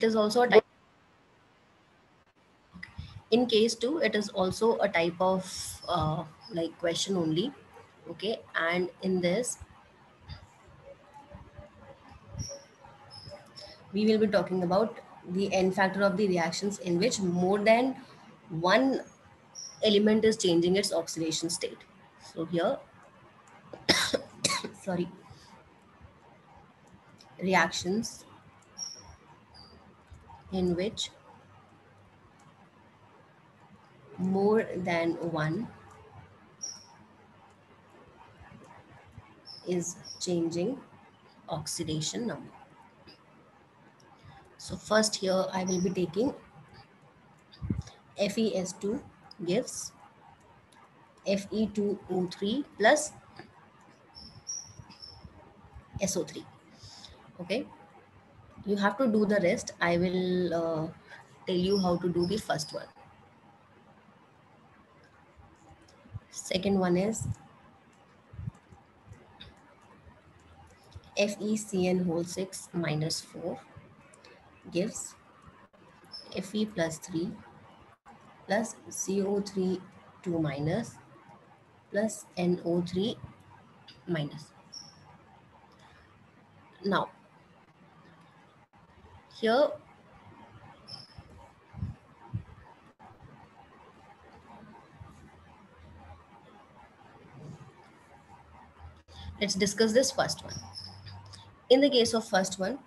is also a type. In case 2, it is also a type of like question only. Okay, and in this we will be talking about the n factor of the reactions in which more than one element is changing its oxidation state. So here, sorry, reactions in which more than one is changing oxidation number. So first here I will be taking FeS2 gives Fe2O3 plus SO3. Okay, you have to do the rest. I will tell you how to do the first one. Second one is FeCN whole 6 minus 4 gives Fe plus 3 plus CO3 2 minus plus NO3 minus. Now here let's discuss this first one. In the case of first one,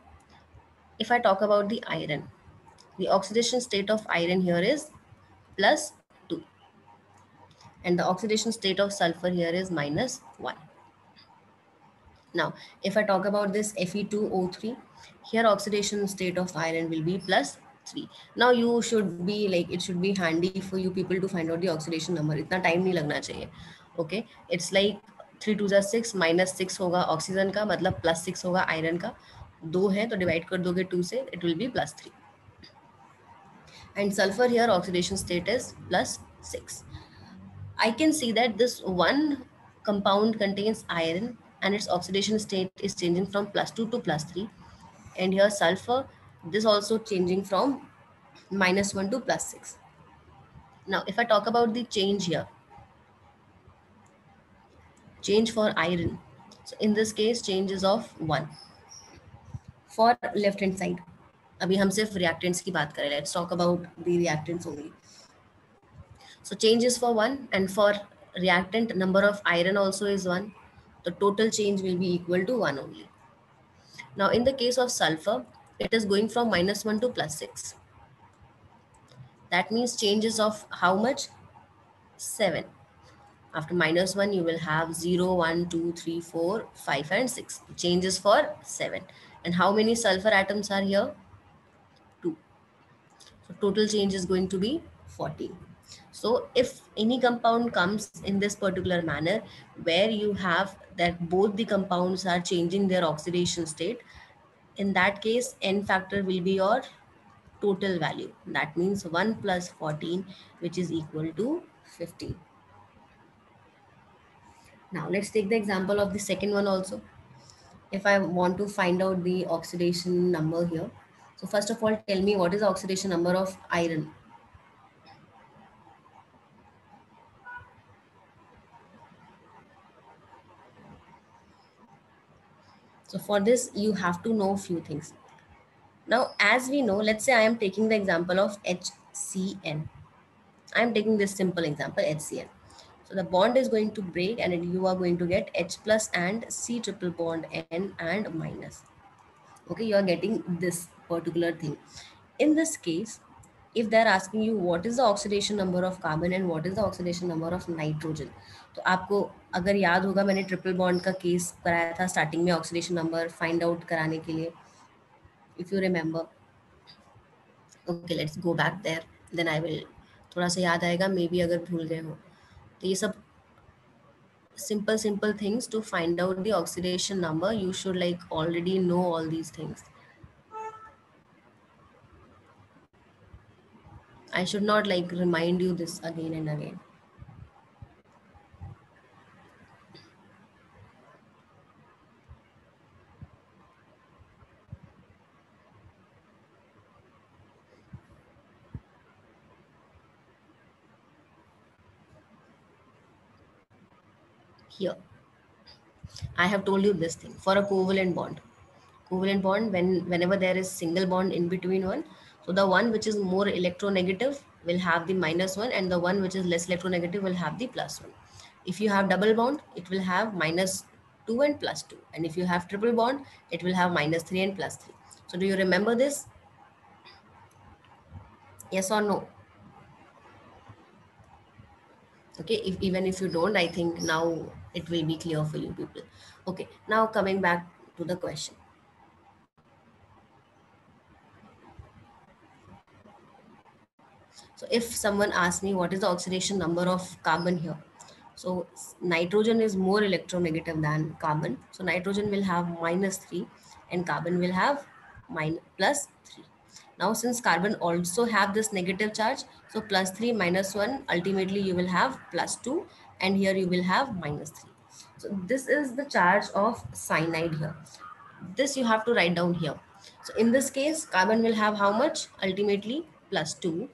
if I talk about the iron, the oxidation state of iron here is plus 2 and the oxidation state of sulfur here is minus 1. Now, if I talk about this Fe2O3, here oxidation state of iron will be plus 3. Now you should be like, it should be handy for you people to find out the oxidation number. इतना time नहीं लगना चाहिए. Okay, it's like 3 2 6 minus 6 होगा oxygen का, मतलब plus 6 होगा iron का. 2 है तो डिवाइड कर दोगे 2 से, it will be plus 3. And sulfur here oxidation state is plus 6. I can see that this one compound contains iron and its oxidation state is changing from plus 2 to plus 3. And here sulfur, this also changing from minus 1 to plus 6. Now, if I talk about the change here, change for iron. So in this case, change is of 1. For left hand side, अभी हम सिर्फ reactants की बात करें. Let's talk about the reactants only. So change is for 1 and for reactant number of iron also is 1. The total change will be equal to 1 only. Now in the case of sulfur, it is going from minus 1 to plus 6. That means changes of how much? 7. After minus 1, you will have 0, 1, 2, 3, 4, 5 and 6. Changes for 7. And how many sulfur atoms are here? 2. So total change is going to be 14. So if any compound comes in this particular manner where you have that both the compounds are changing their oxidation state, in that case n factor will be your total value. That means 1 plus 14, which is equal to 15. Now let's take the example of the second one also. If I want to find out the oxidation number here, so first of all tell me what is the oxidation number of iron. So for this, you have to know a few things. Now, as we know, let's say I am taking the example of HCN. I am taking this simple example, HCN. So the bond is going to break and you are going to get H plus and C triple bond N and minus. Okay, you are getting this particular thing. In this case, if they are asking you what is the oxidation number of carbon and what is the oxidation number of nitrogen, तो आपको अगर याद होगा मैंने triple bond का case कराया था starting में ऑक्सीडेशन नंबर फाइंड आउट कराने के लिए, if you remember. Okay, let's go back there, then I will थोड़ा सा याद आएगा, मे बी अगर भूल गए हो तो. ये सब simple things to find out the oxidation number. You should like already know all these things. I should not like remind you this again and again. here I have told you this thing for a covalent bond. Covalent bond, whenever there is single bond in between one, so the one which is more electronegative will have the -1, and the one which is less electronegative will have the +1. If you have double bond, it will have -2 and +2, and if you have triple bond, it will have -3 and +3. So do you remember this? Yes or no? Okay, even if you don't, I think now it will be clear for you people. Okay, now coming back to the question. So if someone asks me what is the oxidation number of carbon here, so nitrogen is more electronegative than carbon. So nitrogen will have -3 and carbon will have +3. Now since carbon also have this negative charge, so +3 -1, ultimately you will have +2, and here you will have -3. So this is the charge of cyanide here. This you have to write down here. So in this case, carbon will have how much? Ultimately +2,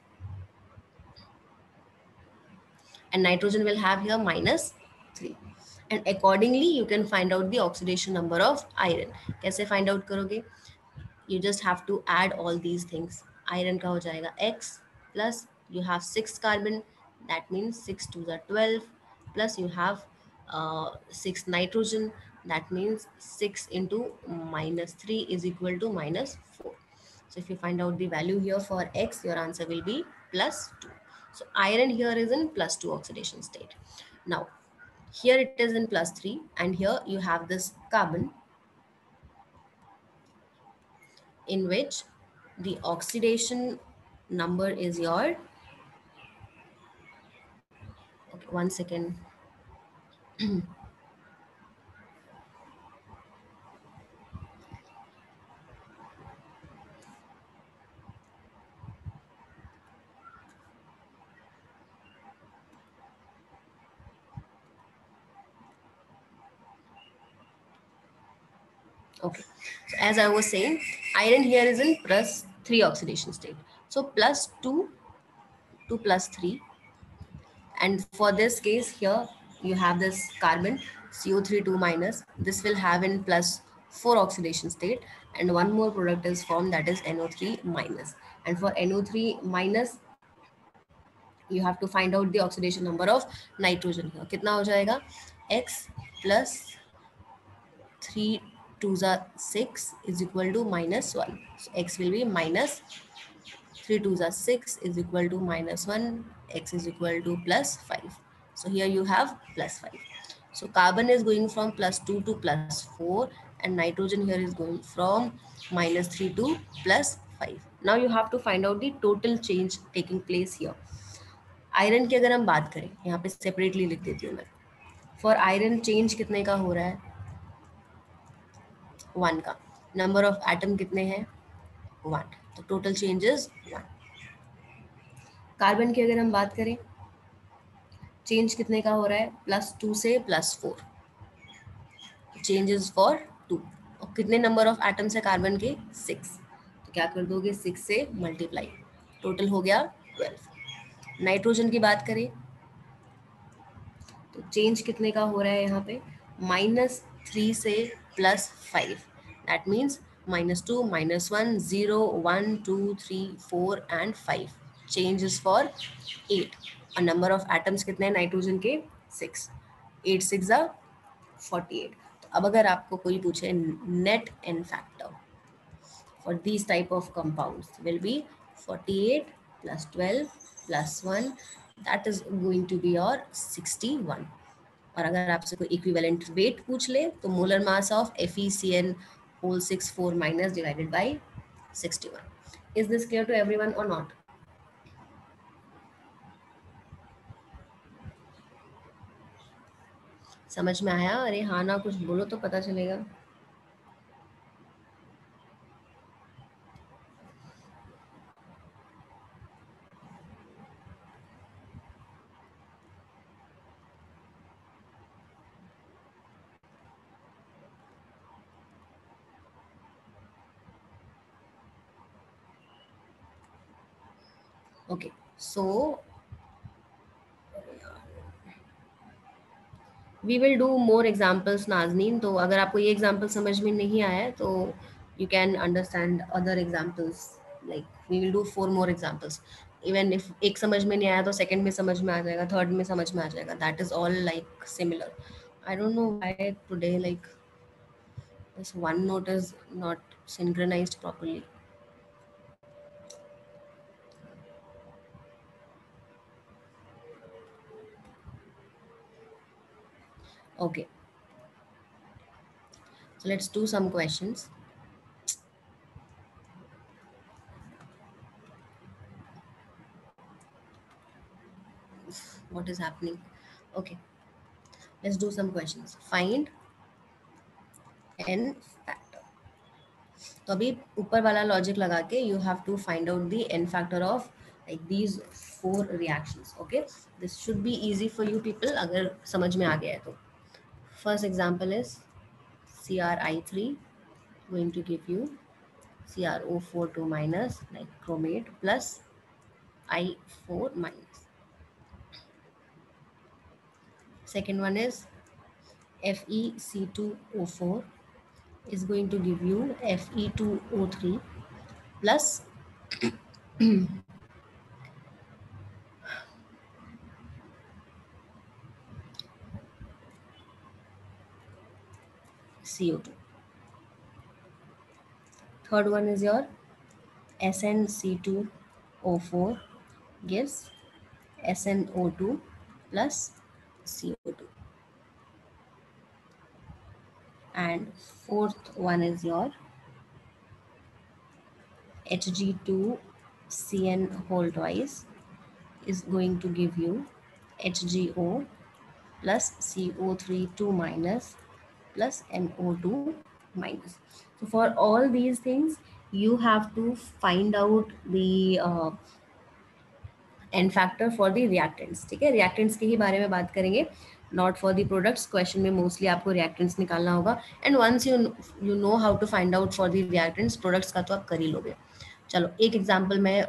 and nitrogen will have here -3, and accordingly you can find out the oxidation number of iron. कैसे find out करोगे? You just have to add all these things. Iron का हो जाएगा x, plus you have 6 carbon, that means 6 2s are 12, plus you have 6 nitrogen, that means 6 into -3 is equal to -4. So if you find out the value here for x, your answer will be +2. So iron here is in +2 oxidation state. Now here it is in +3, and here you have this carbon in which the oxidation number is your, okay, 1 second. Okay, so as I was saying, iron here is in +3 oxidation state. So +2 to +3, and for this case here you have this carbon CO3 2 minus, this will have in +4 oxidation state, and one more product is formed, that is NO3 minus. And for NO3 minus you have to find out the oxidation number of nitrogen here. कितना हो जाएगा? X plus 3 2s are 6 is equal to -1. So X will be minus 3 2s are 6 is equal to -1. X is equal to +5. So here you have +5. So carbon is going from +2 to +4, and nitrogen here is going from -3 to +5. Now you have to find out the total change taking place here. Iron की अगर हम बात करें, यहाँ पे separately लिख देती हूँ मैं. फॉर आयरन चेंज कितने का हो रहा है? 1 का. नंबर ऑफ एटम कितने हैं? 1. तो टोटल चेंज इज 1. कार्बन की अगर हम बात करें, चेंज कितने का हो रहा है? +2 से +4. Change is for 2. और कितने नंबर ऑफ एटम्स है कार्बन के? 6. तो क्या कर दोगे? 6 से मल्टीप्लाई, टोटल हो गया 12. नाइट्रोजन की बात करें तो चेंज कितने का हो रहा है यहाँ पे? -3 से +5, that means -2 -1 0 1 2 3 4 and 5. Change is for 8. और नंबर ऑफ एटम्स कितने हैं नाइट्रोजन के? 6. 8 6 48. तो अब अगर आपको कोई पूछे net n factor for these type of compounds will be 48 plus 12 plus 1, that is going to be your 61. और अगर आपसे कोई इक्विवेलेंट वेट पूछ ले तो molar mass of FeCN whole 6 4 minus divided by 61. Is this clear to everyone or not? समझ में आया? अरे हाँ ना, कुछ बोलो तो पता चलेगा. Okay, so we will do more examples Nazneen, तो अगर आपको ये एग्जाम्पल समझ में नहीं आया है तो you can understand other examples, like we will do 4 more examples. Even if एक समझ में नहीं आया तो सेकंड में समझ में आ जाएगा, थर्ड में समझ में आ जाएगा, that is all like similar. I don't know why today like this one note is not synchronized properly. Okay, so let's do some questions. What is happening? Okay, let's do some questions. Find n factor. तो अभी ऊपर वाला logic लगा के you have to find out the n factor of like these 4 reactions. Okay, this should be easy for you people अगर समझ में आ गया है तो. First example is CrI3 going to give you CrO4 2 minus like chromate plus I4 minus. Second one is FeC2O4 is going to give you Fe2O3 plus CO2. Third one is your SnC2O4 gives SnO2 plus CO2. And fourth one is your Hg2Cn whole twice is going to give you HgO plus CO3 2 minus plus NO2 minus. So for all these things, you have to find out the n factor for the reactants. ठीक है, reactants के ही बारे में बात करेंगे, not for the products. Question में mostly आपको रिएक्टेंट्स निकालना होगा and once you know how to find out for the reactants, products का तो आप कर ही लोगे. चलो एक एग्जाम्पल मैं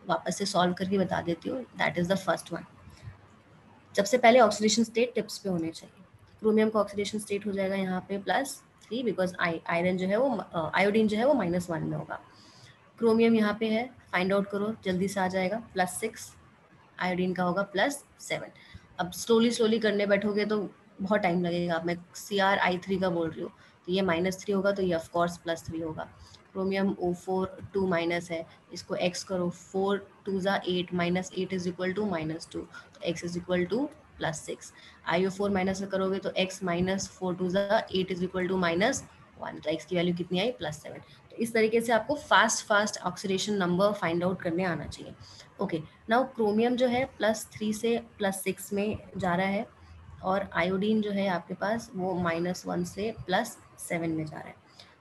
वापस से सॉल्व करके बता देती हूँ. That is the first one. सबसे पहले ऑक्सीडेशन स्टेट टिप्स पे होने चाहिए. क्रोमियम का ऑक्सीडेशन स्टेट हो जाएगा यहाँ पे +3 बिकॉज आयरन जो है वो आयोडीन जो है वो -1 में होगा. क्रोमियम यहाँ पे है, फाइंड आउट करो जल्दी से आ जाएगा, +6. आयोडीन का होगा +7. अब स्लोली स्लोली करने बैठोगे तो बहुत टाइम लगेगा. मैं CrI3 का बोल रही हूँ, तो ये -3 होगा, तो ये ऑफकोर्स +3 होगा. क्रोमियम O4 2 माइनस है, इसको x करो, 4 2 ज़ा 8 -8 इज इक्वल टू -2, तो x is equal to +6. IO4 minus करोगे तो x माइनस 4 2 ज़ा 8 इज इक्वल टू -1, तो x की वैल्यू कितनी आई +7. तो इस तरीके से आपको fast oxidation number find out करने आना चाहिए. ओके, नाउ क्रोमियम जो है +3 से +6 में जा रहा है और आयोडीन जो है आपके पास वो -1 से +7 में जा रहा है.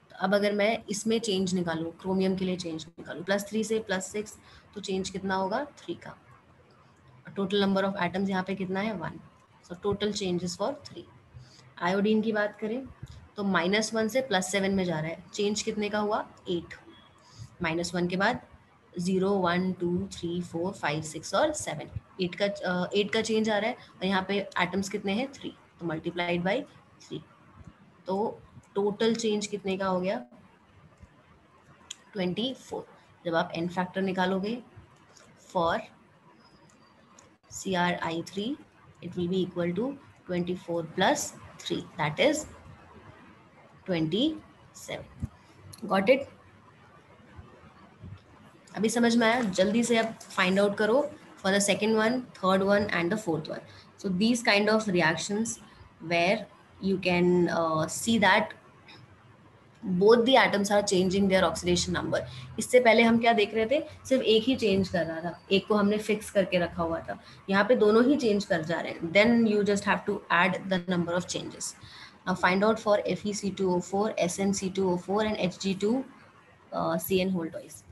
तो अब अगर मैं इसमें चेंज निकालूँ, क्रोमियम के लिए चेंज निकालूँ, +3 से +6, तो चेंज कितना होगा 3 का. टोटल नंबर ऑफ एटम्स यहाँ पे कितना है 1, so total changes for 3. Iodine की बात करें तो -1 से +7 में जा रहा है, चेंज कितने का हुआ 8. -1 के बाद 0 1 2 3 4 5 6 और 7, 8 का चेंज आ रहा है और यहाँ पे एटम्स कितने हैं 3, तो मल्टीप्लाइड बाई 3, तो टोटल चेंज कितने का हो गया 24. जब आप एन फैक्टर निकालोगे for CrI3 it will be equal to 24 plus 3, that is 27. Got it? अभी समझ में आया? जल्दी से अब फाइंड आउट करो for the second one, third one and the fourth one. So these kind of reactions where you can see that both the atoms are changing their oxidation number. इससे पहले हम क्या देख रहे थे, सिर्फ एक ही चेंज कर रहा था, एक को हमने फिक्स करके रखा हुआ था. यहाँ पे दोनों ही चेंज कर जा रहे हैं. Then you just have to add the number of changes. Now find out for FeC2O4, SnC2O4 and Hg2Cn whole twice.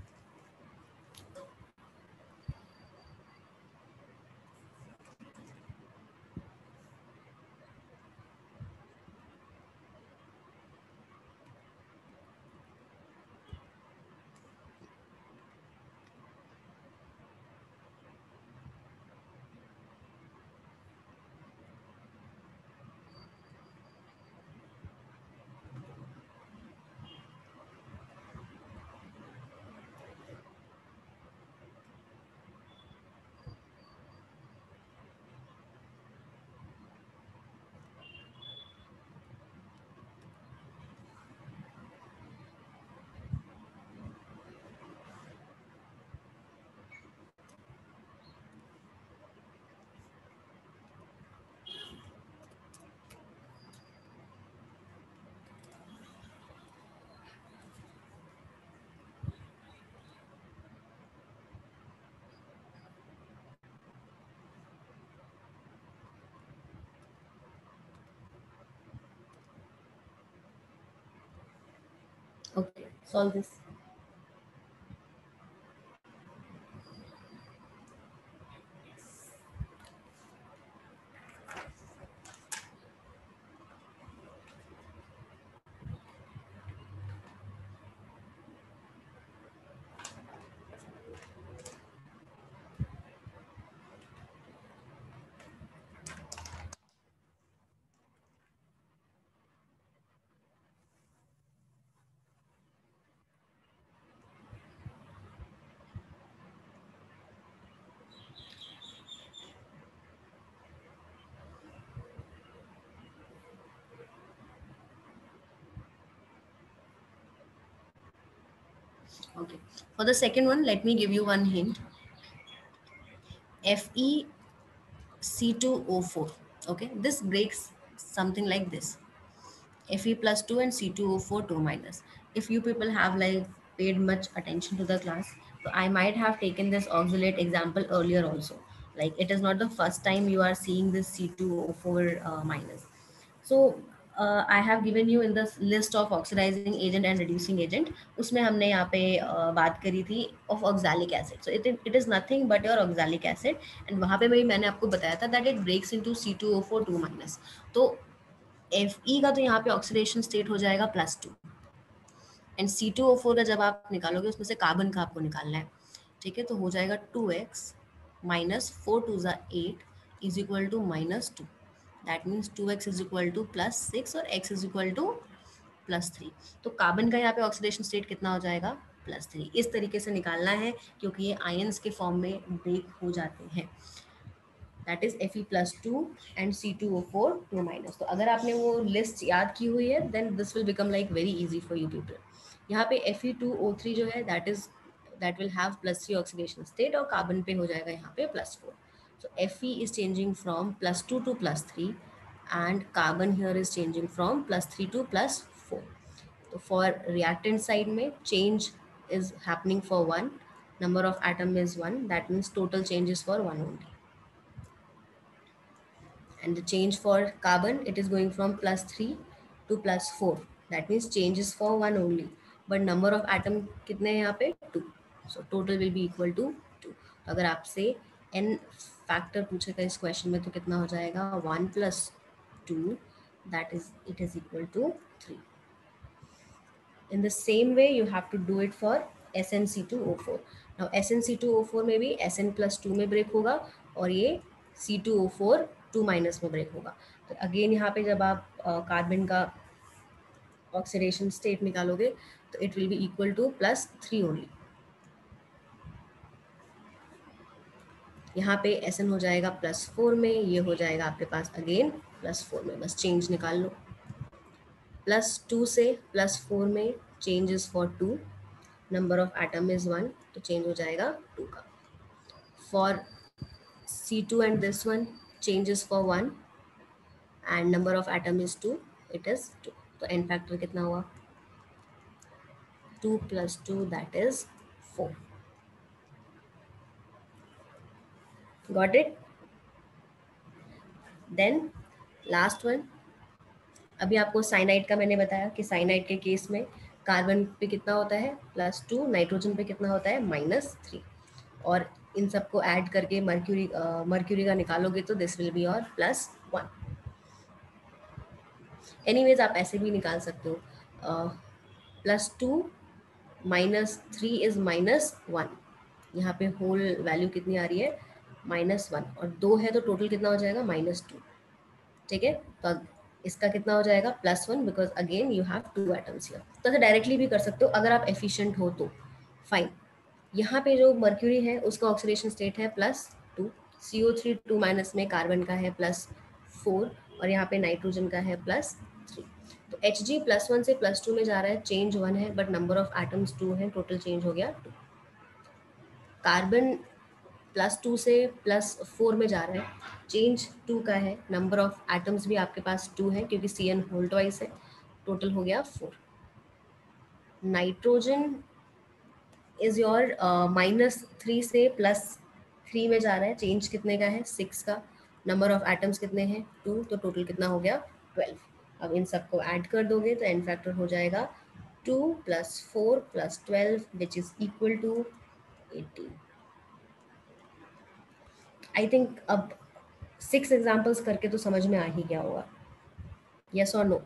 Okay, solve this. Okay. For the second one, let me give you one hint. FeC2O4. Okay. This breaks something like this. Fe plus 2 and C2O4 2 minus. If you people have like paid much attention to the class, so I might have taken this oxalate example earlier also. Like it is not the first time you are seeing this C2O4 minus. So I have given you in this list of oxidizing agent and reducing agent. उसमें हमने यहाँ पे बात करी थी of oxalic acid. So it is nothing but your oxalic acid. And वहाँ पे मैंने आपको बताया था that it breaks into C2O4 2 minus. तो Fe का तो यहाँ पे ऑक्सीडेशन स्टेट हो जाएगा +2 एंड C2O4 का जब आप निकालोगे उसमें से कार्बन का आपको निकालना है, ठीक है, तो हो जाएगा 2x minus 4 2 8 is equal to -2. That means 2x is equal to +6 और x इज इक्वल टू +3. तो कार्बन का यहाँ पे ऑक्सीडेशन स्टेट कितना हो जाएगा +3. इस तरीके से निकालना है क्योंकि ये आयंस के फॉर्म में ब्रेक हो जाते हैं. That is Fe+2 and C2O4 2 minus. तो अगर आपने वो लिस्ट याद की हुई है then this will become like very easy for you people. यहाँ पे Fe2O3 जो है that will have +3 oxidation state और कार्बन पे हो जाएगा यहाँ पे +4. So Fe is changing from +2 to +3 and carbon here is changing from +3 to +4. So for reactant side में change is happening for 1, number of atom is 1, that means total change is for 1 only. And the change for carbon, it is going from +3 to +4, that means change is for 1 only, but number of atom कितने हैं यहाँ पे 2, so total will be equal to 2. तो अगर आपसे n factor पूछेगा इस question में तो कितना हो जाएगा 1 + 2, that is it is equal to 3. In the same way you have to do it for SnC2O4. Now SnC2O4 में भी Sn+2 में ब्रेक होगा और ये C2O4 2 माइनस में ब्रेक होगा. तो अगेन यहाँ पे जब आप कार्बन का ऑक्सीडेशन स्टेट निकालोगे तो it will be equal to +3 only. यहाँ पे Sn हो जाएगा +4 में, ये हो जाएगा आपके पास अगेन +4 में. बस चेंज निकाल लो. +2 से +4 में change is for 2, number of atom is 1, तो चेंज हो जाएगा 2 का. For C2 and this one change is for 1 and number of atom is 2, it is 2. तो n factor कितना हुआ 2 + 2 that is 4. Got it? Then last one, अभी आपको cyanide का मैंने बताया कि साइनाइड के केस में कार्बन पे कितना होता है +2, नाइट्रोजन पे कितना होता है -3, और इन सबको ऐड करके मर्क्यूरी का निकालोगे तो दिस विल बी और +1. एनीवेज आप ऐसे भी निकाल सकते हो. +2 -3 इज -1. यहाँ पे होल वैल्यू कितनी आ रही है -1 और 2 है तो टोटल कितना हो जाएगा -2. ठीक है, तो इसका कितना हो जाएगा +1 because again you have 2 atoms here. तो ऐसे डायरेक्टली भी कर सकते हो अगर आप एफिशिएंट हो तो फाइन. यहाँ पे जो मर्क्यूरी है उसका ऑक्सीडेशन स्टेट है +2, CO3 2 माइनस में कार्बन का है +4 और यहाँ पे नाइट्रोजन का है +3. तो Hg +1 से +2 में जा रहा है, चेंज 1 है बट नंबर ऑफ एटम्स 2 है, टोटल चेंज हो गया 2. कार्बन +2 से +4 में जा रहा है, चेंज 2 का है, नंबर ऑफ एटम्स भी आपके पास 2 है क्योंकि Cn होल ट्वाइस है, टोटल हो गया 4. नाइट्रोजन इज योर -3 से +3 में जा रहा है, चेंज कितने का है 6 का, नंबर ऑफ एटम्स कितने हैं 2, तो टोटल कितना हो गया 12. अब इन सबको ऐड कर दोगे तो एन फैक्टर हो जाएगा 2 plus 4 plus 12 which is equal to 18. I think अब 6 एग्जाम्पल्स करके तो समझ में आ ही गया होगा. यस और नो?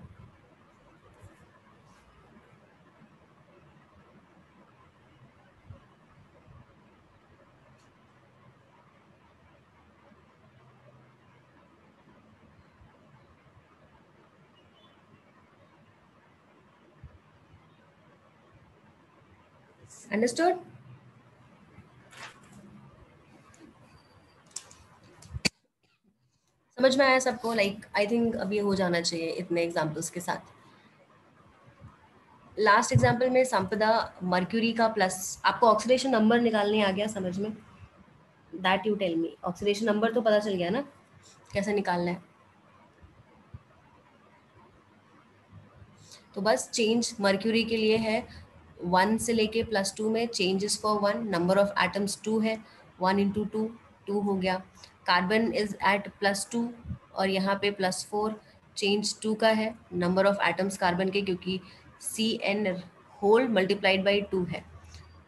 अंडरस्टूड? समझ में आया सबको? लाइक आई थिंक अब ये हो जाना चाहिए इतने एग्जाम्पल्स के साथ. लास्ट एग्जाम्पल में संपदा मर्क्यूरी का प्लस, आपको ऑक्सीडेशन नंबर निकालने आ गया समझ में? That you tell me. Oxidation number तो पता चल गया ना कैसे निकालना है? तो बस चेंज मर्क्यूरी के लिए है 1 से लेके +2 में changes for 1, number of atoms 2 है, 1 इंटू 2 2 हो गया. कार्बन इज एट +2 और यहाँ पे +4, चेंज 2 का है, नंबर ऑफ एटम्स कार्बन के क्योंकि CN होल मल्टीप्लाइड बाई 2 है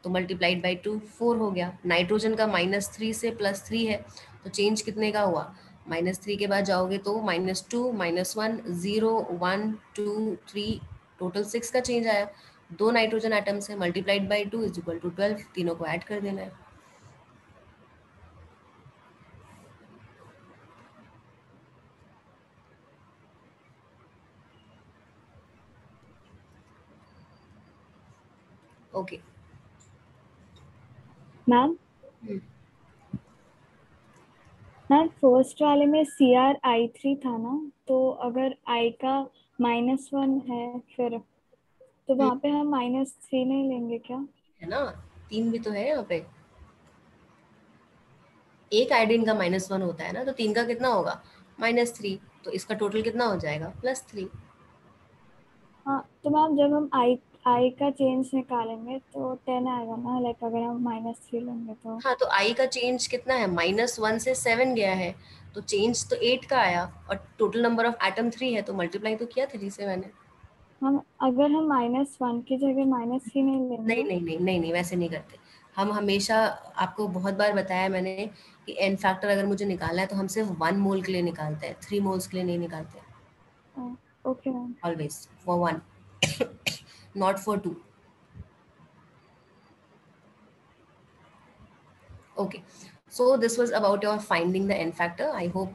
तो मल्टीप्लाइड बाई 2 4 हो गया. नाइट्रोजन का -3 से +3 है तो चेंज कितने का हुआ? -3 के बाद जाओगे तो -2 -1 0 1 2 3 टोटल 6 का चेंज आया. 2 नाइट्रोजन एटम्स है, multiplied by 2 is equal to 12, तीनों को ऐड कर देना है. ओके मैम मैम फर्स्ट वाले में CrI3 था ना, तो अगर I का -1 है फिर तो वहाँ पे हम -3 नहीं लेंगे क्या? है ना, 3 भी तो है यहाँ पे. एक आयोडीन का -1 होता है ना, तो 3 का कितना होगा? -3. तो इसका टोटल कितना हो जाएगा? +3. हाँ तो मैम जब हम I का चेंज निकालेंगे तो 10 आएगा ना, लाइक अगर हम -3 लेंगे तो. हाँ तो आई का चेंज कितना है? -1 से 7 गया है तो चेंज तो 8 का आया और टोटल नंबर ऑफ एटम 3 है तो मल्टीप्लाई तो किया 3 से मैंने. हम अगर हम -1 की जगह -3 नहीं नहीं लेंगे. नहीं नहीं नहीं नहीं वैसे नहीं करते. हम हमेशा, आपको बहुत बार बताया मैंने कि एन फैक्टर अगर मुझे निकालना है तो हम सिर्फ 1 मोल के लिए निकालते हैं, 3 मोल्स के लिए नहीं निकालते. Okay ma'am. Always for 1 not for 2. Okay so this was about your finding the n factor. I hope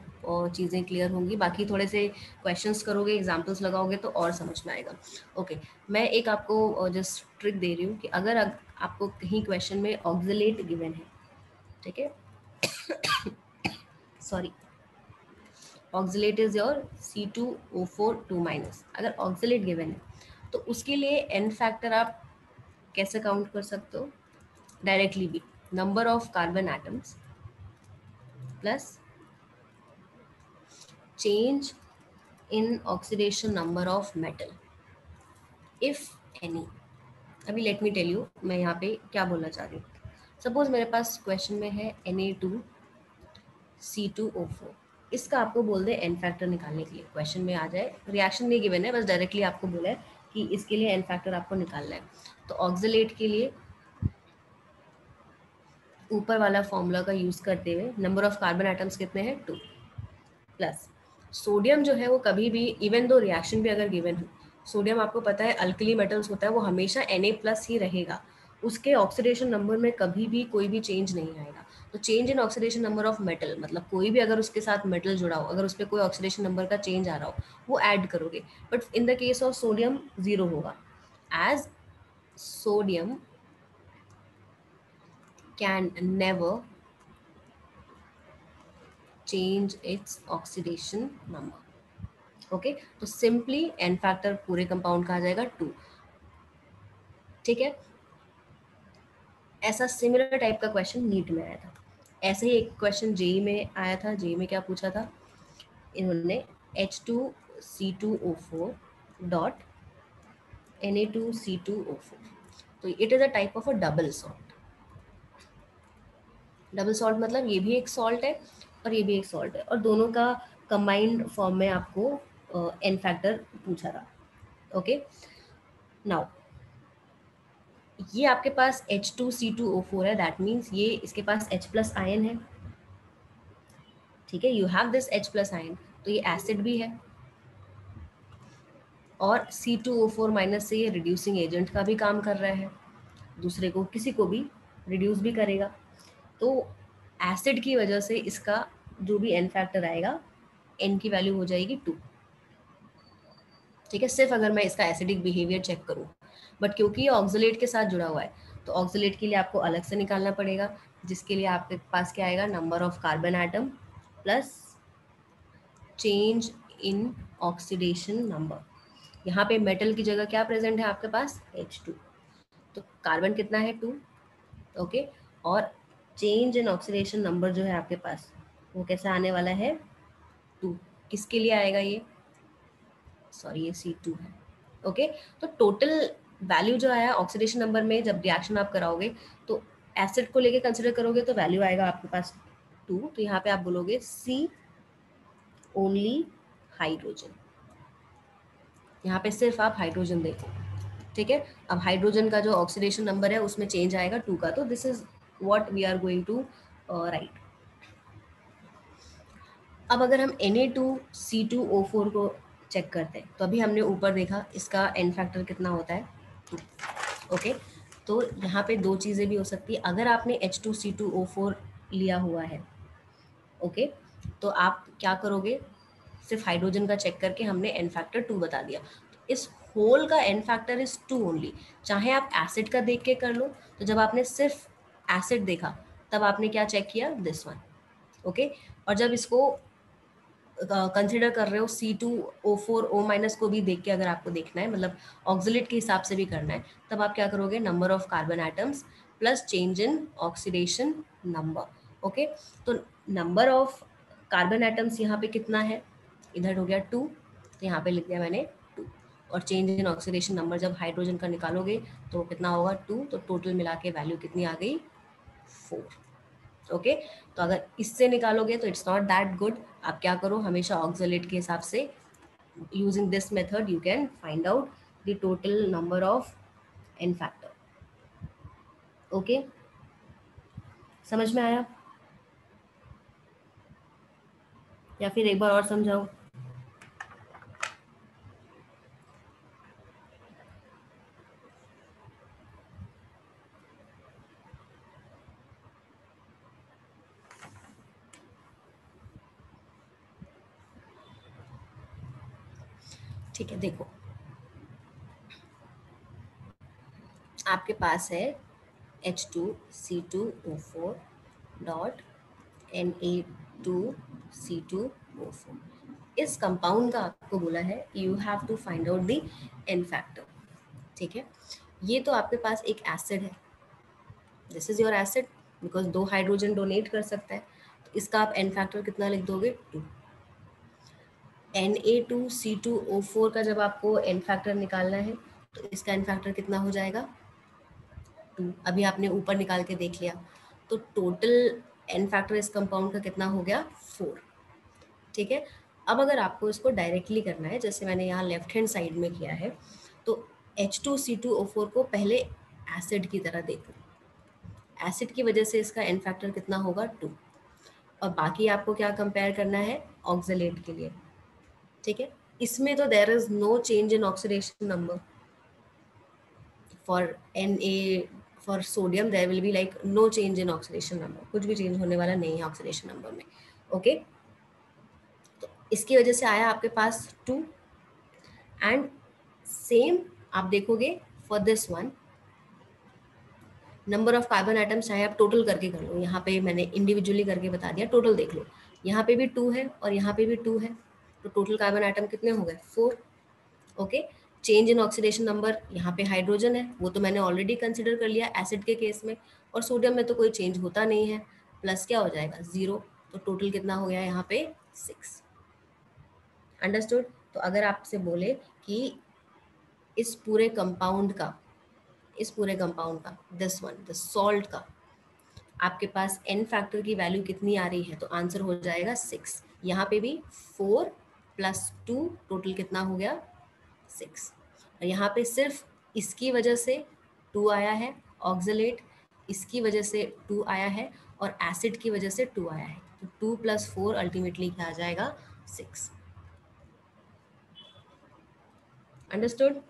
चीज़ें क्लियर होंगी. बाकी थोड़े से क्वेश्चंस करोगे, एग्जांपल्स लगाओगे तो और समझ में आएगा. ओके मैं एक आपको जस्ट ट्रिक दे रही हूँ कि अगर आपको कहीं क्वेश्चन में ऑक्सिलेट गिवन है, ठीक है, sorry, oxalate is your C2O4 2-, अगर ऑक्सिलेट गिवन है तो उसके लिए एन फैक्टर आप कैसे काउंट कर सकते हो? डायरेक्टली भी number of carbon atoms plus change in oxidation number of metal if any. अभी लेट मी टेल यू मैं यहाँ पे क्या बोलना चाह रही हूँ. सपोज मेरे पास क्वेश्चन में है Na2C2O4, इसका आपको बोल दे एन फैक्टर निकालने के लिए. क्वेश्चन में आ जाए, रिएक्शन नहीं गिवन है, बस डायरेक्टली आपको बोला है कि इसके लिए एन फैक्टर आपको निकालना है. तो ऑक्सिलेट के लिए ऊपर वाला फॉर्मूला का यूज करते हुए नंबर ऑफ कार्बन एटम्स कितने हैं? 2 प्लस सोडियम जो है वो कभी भी, इवन दो रिएक्शन भी अगर गिवन हो, सोडियम आपको पता है अल्कली मेटल्स होता है, वो हमेशा Na+ ही रहेगा, उसके ऑक्सीडेशन नंबर में कभी भी कोई भी चेंज नहीं आएगा. तो change in oxidation number of metal मतलब कोई भी अगर उसके साथ मेटल जुड़ा हो, अगर उस पर कोई ऑक्सीडेशन नंबर का चेंज आ रहा हो वो ऐड करोगे. But in the case of sodium 0 होगा, as sodium can never change its oxidation number. Okay तो सिंपली एन फैक्टर पूरे कंपाउंड का आ जाएगा 2. ठीक है, ऐसा सिमिलर टाइप का क्वेश्चन नीट में आया था. ऐसे ही एक क्वेश्चन जेई में आया था. जेई में क्या पूछा था इन्होंने? H2C2O4 dot Na2C2O4. तो it is a type of a double salt. Double salt मतलब ये भी एक सॉल्ट है और ये भी एक सॉल्ट है और दोनों का कंबाइंड फॉर्म में आपको एन फैक्टर पूछा था. ओके नाउ ये आपके पास H2C2O4 है, दैट मीन्स ये इसके पास H प्लस आयन है, ठीक है, you have this H plus ion, तो ये एसिड भी है, और C2O4 माइनस से ये रिड्यूसिंग एजेंट का भी काम कर रहा है, दूसरे को किसी को भी रिड्यूस भी करेगा। तो एसिड की वजह से इसका जो भी एन फैक्टर आएगा, एन की वैल्यू हो जाएगी 2, ठीक है, सिर्फ अगर मैं इसका एसिडिक बिहेवियर चेक करूं। बट क्योंकि ये ऑक्सलेट के साथ जुड़ा हुआ है, तो ऑक्सलेट के लिए आपको अलग से निकालना पड़ेगा, जिसके लिए आपके पास क्या आएगा, number of carbon atom plus change in oxidation number. यहाँ पे मेटल की जगह क्या प्रेजेंट है आपके पास, H2, तो कार्बन कितना है 2, ओके, और चेंज इन ऑक्सीडेशन नंबर जो है आपके पास वो कैसा आने वाला है 2, किसके लिए आएगा ये, सॉरी ये C2 है, ओके। तो टोटल वैल्यू जो आया ऑक्सीडेशन नंबर में, जब रिएक्शन आप कराओगे तो एसिड को लेके कंसिडर करोगे तो वैल्यू आएगा आपके पास 2, तो यहाँ पे आप बोलोगे C ओनली हाइड्रोजन, यहाँ पे सिर्फ आप हाइड्रोजन देखो, ठीक है। अब हाइड्रोजन का जो ऑक्सीडेशन नंबर है उसमें चेंज आएगा 2 का, तो this is what we are going to write. अब अगर हम Na2C2O4 को चेक करते हैं, तो अभी हमने ऊपर देखा इसका एन फैक्टर कितना होता है 2, ओके। तो यहाँ पे दो चीज़ें भी हो सकती है, अगर आपने H2C2O4 लिया हुआ है, ओके, तो आप क्या करोगे, सिर्फ हाइड्रोजन का चेक करके हमने एन फैक्टर 2 बता दिया, तो इस होल का एन फैक्टर इज 2 ओनली, चाहे आप एसिड का देख के कर लो। तो जब आपने सिर्फ एसिड देखा तब आपने क्या चेक किया, दिस वन, ओके। और जब इसको कंसिडर कर रहे हो C2O4O- को भी देख के, अगर आपको देखना है मतलब ऑक्सिलेट के हिसाब से भी करना है, तब आप क्या करोगे, number of carbon atoms plus change in oxidation number, okay. तो नंबर ऑफ कार्बन एटम्स यहाँ पे कितना है, इधर हो गया 2, तो यहाँ पे लिख दिया मैंने 2, और चेंज इन ऑक्सीडेशन नंबर जब हाइड्रोजन का निकालोगे तो कितना होगा 2, तो टोटल मिला के वैल्यू कितनी आ गई 4, ओके। तो अगर इससे निकालोगे तो इट्स नॉट दैट गुड, आप क्या करो, हमेशा ऑक्सलेट के हिसाब से using this method you can find out the total number of n factor, okay, समझ में आया या फिर एक बार और समझाओ। ठीक है, देखो आपके पास है H2C2O4 डॉट Na2C2O4, इस कंपाउंड का आपको बोला है you have to find out the n factor, ठीक है। ये तो आपके पास एक एसिड है, this is your acid, because 2 hydrogen donate कर सकता है, तो इसका आप एन फैक्टर कितना लिख दोगे 2। Na2C2O4 का जब आपको एन फैक्टर निकालना है तो इसका एन फैक्टर कितना हो जाएगा 2, अभी आपने ऊपर निकाल के देख लिया, तो टोटल एन फैक्टर इस कंपाउंड का कितना हो गया 4, ठीक है। अब अगर आपको इसको डायरेक्टली करना है, जैसे मैंने यहाँ लेफ्ट हैंड साइड में किया है, तो H2C2O4 को पहले एसिड की तरह देखो, एसिड की वजह से इसका एन फैक्टर कितना होगा 2, और बाकी आपको क्या कंपेयर करना है ऑक्सलेट के लिए, ठीक है। इसमें तो there is no change in oxidation number, for Na, for sodium there will be like no change in oxidation number, कुछ भी चेंज होने वाला नहीं है ऑक्सीडेशन नंबर में, ओके। तो इसकी वजह से आया आपके पास 2, एंड सेम आप देखोगे for this one, number of carbon atoms चाहे आप टोटल करके कर लो, यहाँ पे मैंने इंडिविजुअली करके बता दिया, टोटल देख लो, यहाँ पे भी 2 है और यहाँ पे भी 2 है, तो टोटल कार्बन आइटम कितने हो गए 4, okay. Change in oxidation number, यहाँ पे हाइड्रोजन है, वो तो मैंने ऑलरेडी कंसिडर कर लिया एसिड के केस में, और सोडियम में तो कोई चेंज होता नहीं है, प्लस क्या हो जाएगा 0, तो टोटल कितना हो गया यहाँ पे 6, अंडरस्टूड। तो अगर आपसे बोले कि इस पूरे कंपाउंड का, इस पूरे कंपाउंड का, दिस वन द सॉल्ट का आपके पास एन फैक्टर की वैल्यू कितनी आ रही है, तो आंसर हो जाएगा 6, यहाँ पे भी 4 प्लस 2 टोटल कितना हो गया 6, और यहाँ पे सिर्फ इसकी वजह से 2 आया है, ऑक्सलेट इसकी वजह से 2 आया है, और एसिड की वजह से 2 आया है, तो 2 + 4 अल्टीमेटली क्या आ जाएगा 6। अंडरस्टूड?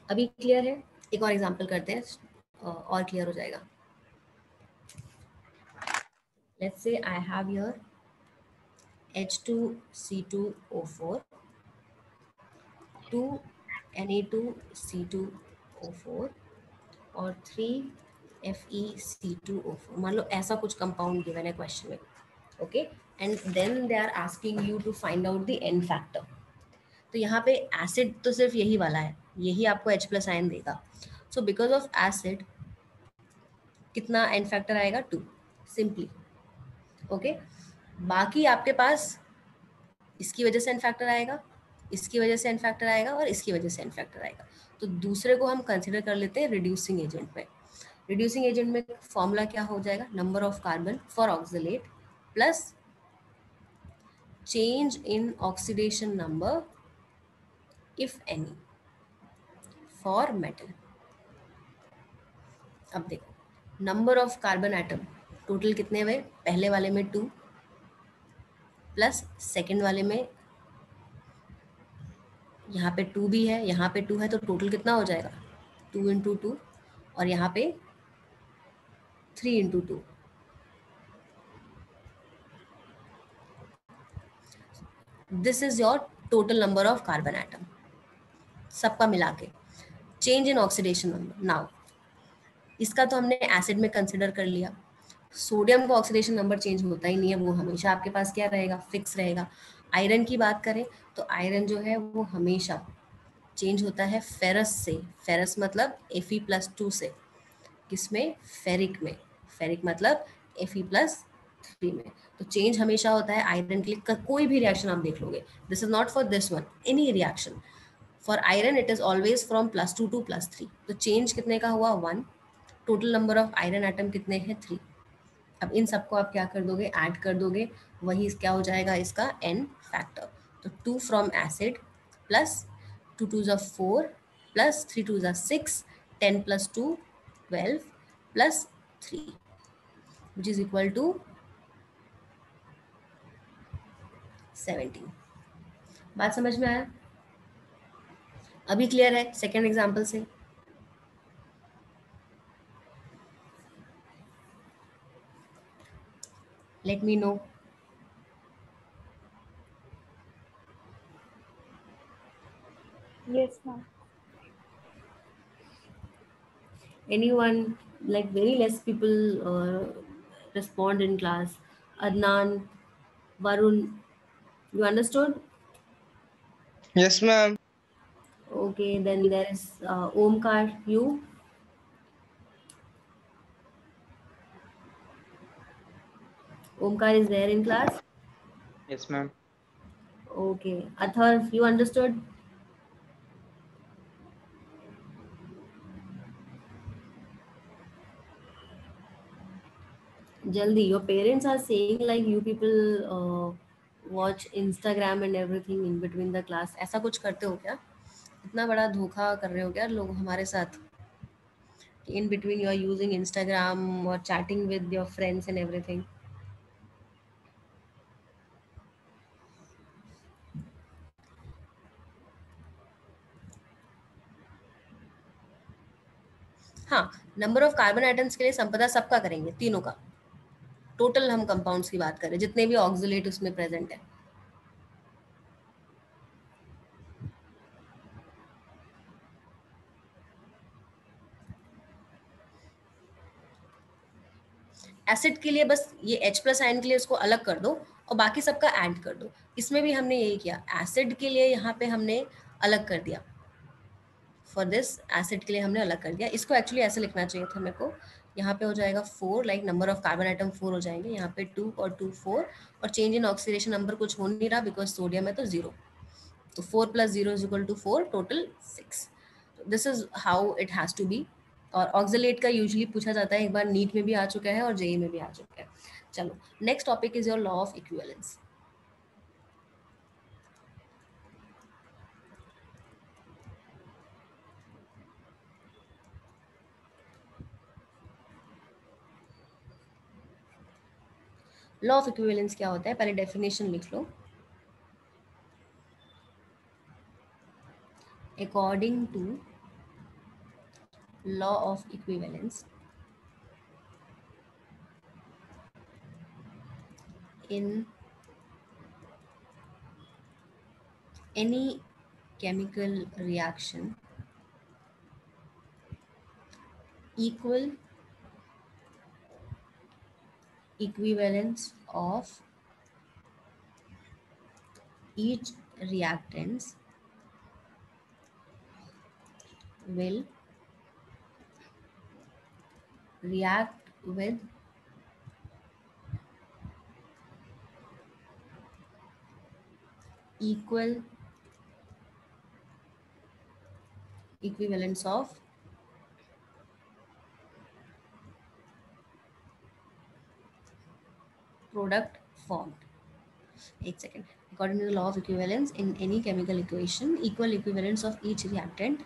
अभी क्लियर है? एक और एग्जांपल करते हैं और क्लियर हो जाएगा। Let's say I have here H2C2O4, 2 Na2C2O4 और 3 FeC2O4। मान लो ऐसा कुछ कंपाउंड गिवन है क्वेश्चन में, okay, and then they are asking you to find out the n factor. तो यहाँ पे एसिड तो सिर्फ यही वाला है, यही आपको H+ आयन देगा। सो बिकॉज ऑफ एसिड कितना एन फैक्टर आएगा 2 सिंपली, ओके। बाकी आपके पास इसकी वजह से एन फैक्टर आएगा, इसकी वजह से एन फैक्टर आएगा, और इसकी वजह से एन फैक्टर आएगा। तो दूसरे को हम कंसिडर कर लेते हैं रिड्यूसिंग एजेंट में। रिड्यूसिंग एजेंट में फॉर्मूला क्या हो जाएगा, number of carbon for oxalate plus change in oxidation number if any for metal. अब देखो, number of carbon atom total कितने हुए, पहले वाले में 2 प्लस सेकेंड वाले में यहाँ पे 2 भी है, यहाँ पे 2 है, तो टोटल कितना हो जाएगा 2 × 2, और यहाँ पे 3 × 2। This is your total number of carbon atom सबका मिला के। Change in oxidation number, now इसका तो हमने एसिड में कंसिडर कर लिया। सोडियम का ऑक्सीडेशन नंबर चेंज होता ही नहीं है, वो हमेशा आपके पास क्या रहेगा, फिक्स रहेगा। आयरन की बात करें तो आयरन जो है वो हमेशा चेंज होता है फेरस से, फेरस मतलब Fe+2 से, किसमें, फेरिक में, फेरिक मतलब Fe+3 में। तो चेंज हमेशा होता है आयरन के लिए, कोई भी रिएक्शन आप देख लोगे, this is not for this one, any reaction for iron it is always from +2 to +3। तो चेंज कितने का हुआ 1, total number of iron atom कितने हैं 3। अब इन सबको आप क्या कर दोगे, ऐड कर दोगे, वही क्या हो जाएगा इसका एन फैक्टर। तो 2 from acid plus 2 2s are 4 plus 3 2s are 6, 10 + 2 12 plus 3 which is equal to 17। बात समझ में आया? अभी क्लियर है सेकेंड एग्जाम्पल से? Let me know. Yes, ma'am. Anyone, like very less people respond in class. Adnan, Varun, you understood? Yes, ma'am. Okay, then there is Omkar, you? Omkar is there in class? Yes, ma'am. Okay. Athar, you understood? Jaldi, your parents are saying like you people watch Instagram and everything in between the class. ऐसा कुछ करते हो क्या? इतना बड़ा धोखा कर रहे हो क्या लोग हमारे साथ? In between you are using Instagram or chatting with your friends and everything. हाँ, नंबर ऑफ कार्बन आइटम्स के लिए संपदा सबका करेंगे, तीनों का। टोटल हम कंपाउंड्स की बात करें, जितने भी ऑक्सिलेट उसमें प्रेजेंट है। एसिड के लिए बस ये H+ आयन के लिए उसको अलग कर दो और बाकी सबका ऐड कर दो। इसमें भी हमने यही किया, एसिड के लिए यहाँ पे हमने अलग कर दिया, फॉर दिस एसिड के लिए हमने अलग कर दिया। इसको एक्चुअली ऐसे लिखना चाहिए था मेरे को, यहाँ पे हो जाएगा 4, like number of carbon atom 4 हो जाएंगे, यहाँ पे 2 और 2 4, और चेंज इन ऑक्सीडेशन नंबर कुछ हो नहीं रहा बिकॉज सोडियम है तो 0, तो 4 + 0 = 4, total 6। This is how it has to be. और ऑक्सलेट का यूजुअली पूछा जाता है, एक बार नीट में भी आ चुका है और जेई में भी आ चुका है। चलो, next topic is your law of equivalence. Law of equivalence क्या होता है, पहले डेफिनेशन लिख लो. According to law of equivalence, in any chemical reaction, equal equivalence of each reactants will react with equal equivalence of product formed. एक second. According to the law of equivalence, in any chemical equation, equal equivalence of each reactant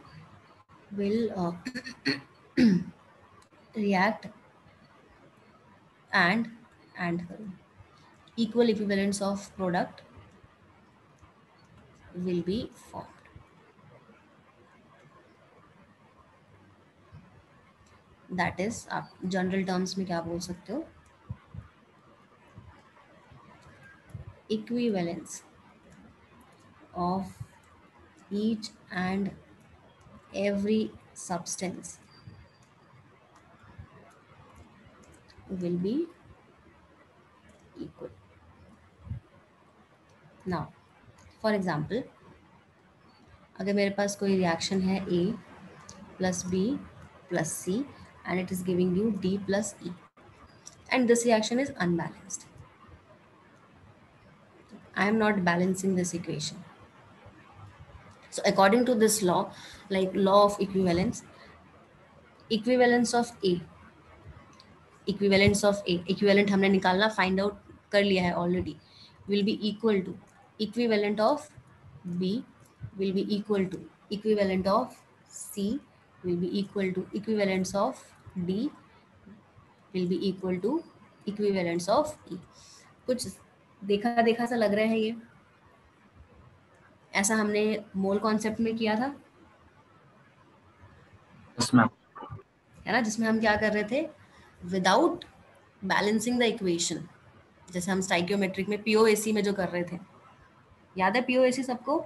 will react and equal equivalence of product will be formed. That is, आप general terms में क्या बोल सकते हो, equivalence of each and every substance will be equal. Now, for example, अगर मेरे पास कोई reaction है A plus B plus C and it is giving you D plus E and this reaction is unbalanced. I am not balancing this equation. So according to this law, like law of equivalence, equivalence of A, equivalent हमने निकालना, find out कर लिया है already, will be equal to equivalent of B will be equal to equivalent of C will be equal to equivalence of D will be equal to equivalence of E. कुछ देखा देखा सा लग रहा है ये, ऐसा हमने मोल कॉन्सेप्ट में किया था. Yes, ma'am. है ना, जिसमें हम क्या कर रहे थे, विदाउट बैलेंसिंग द इक्वेशन, जैसे हम स्टाइकियोमेट्रिक में पीओएसी में जो कर रहे थे, याद है पीओएसी सबको,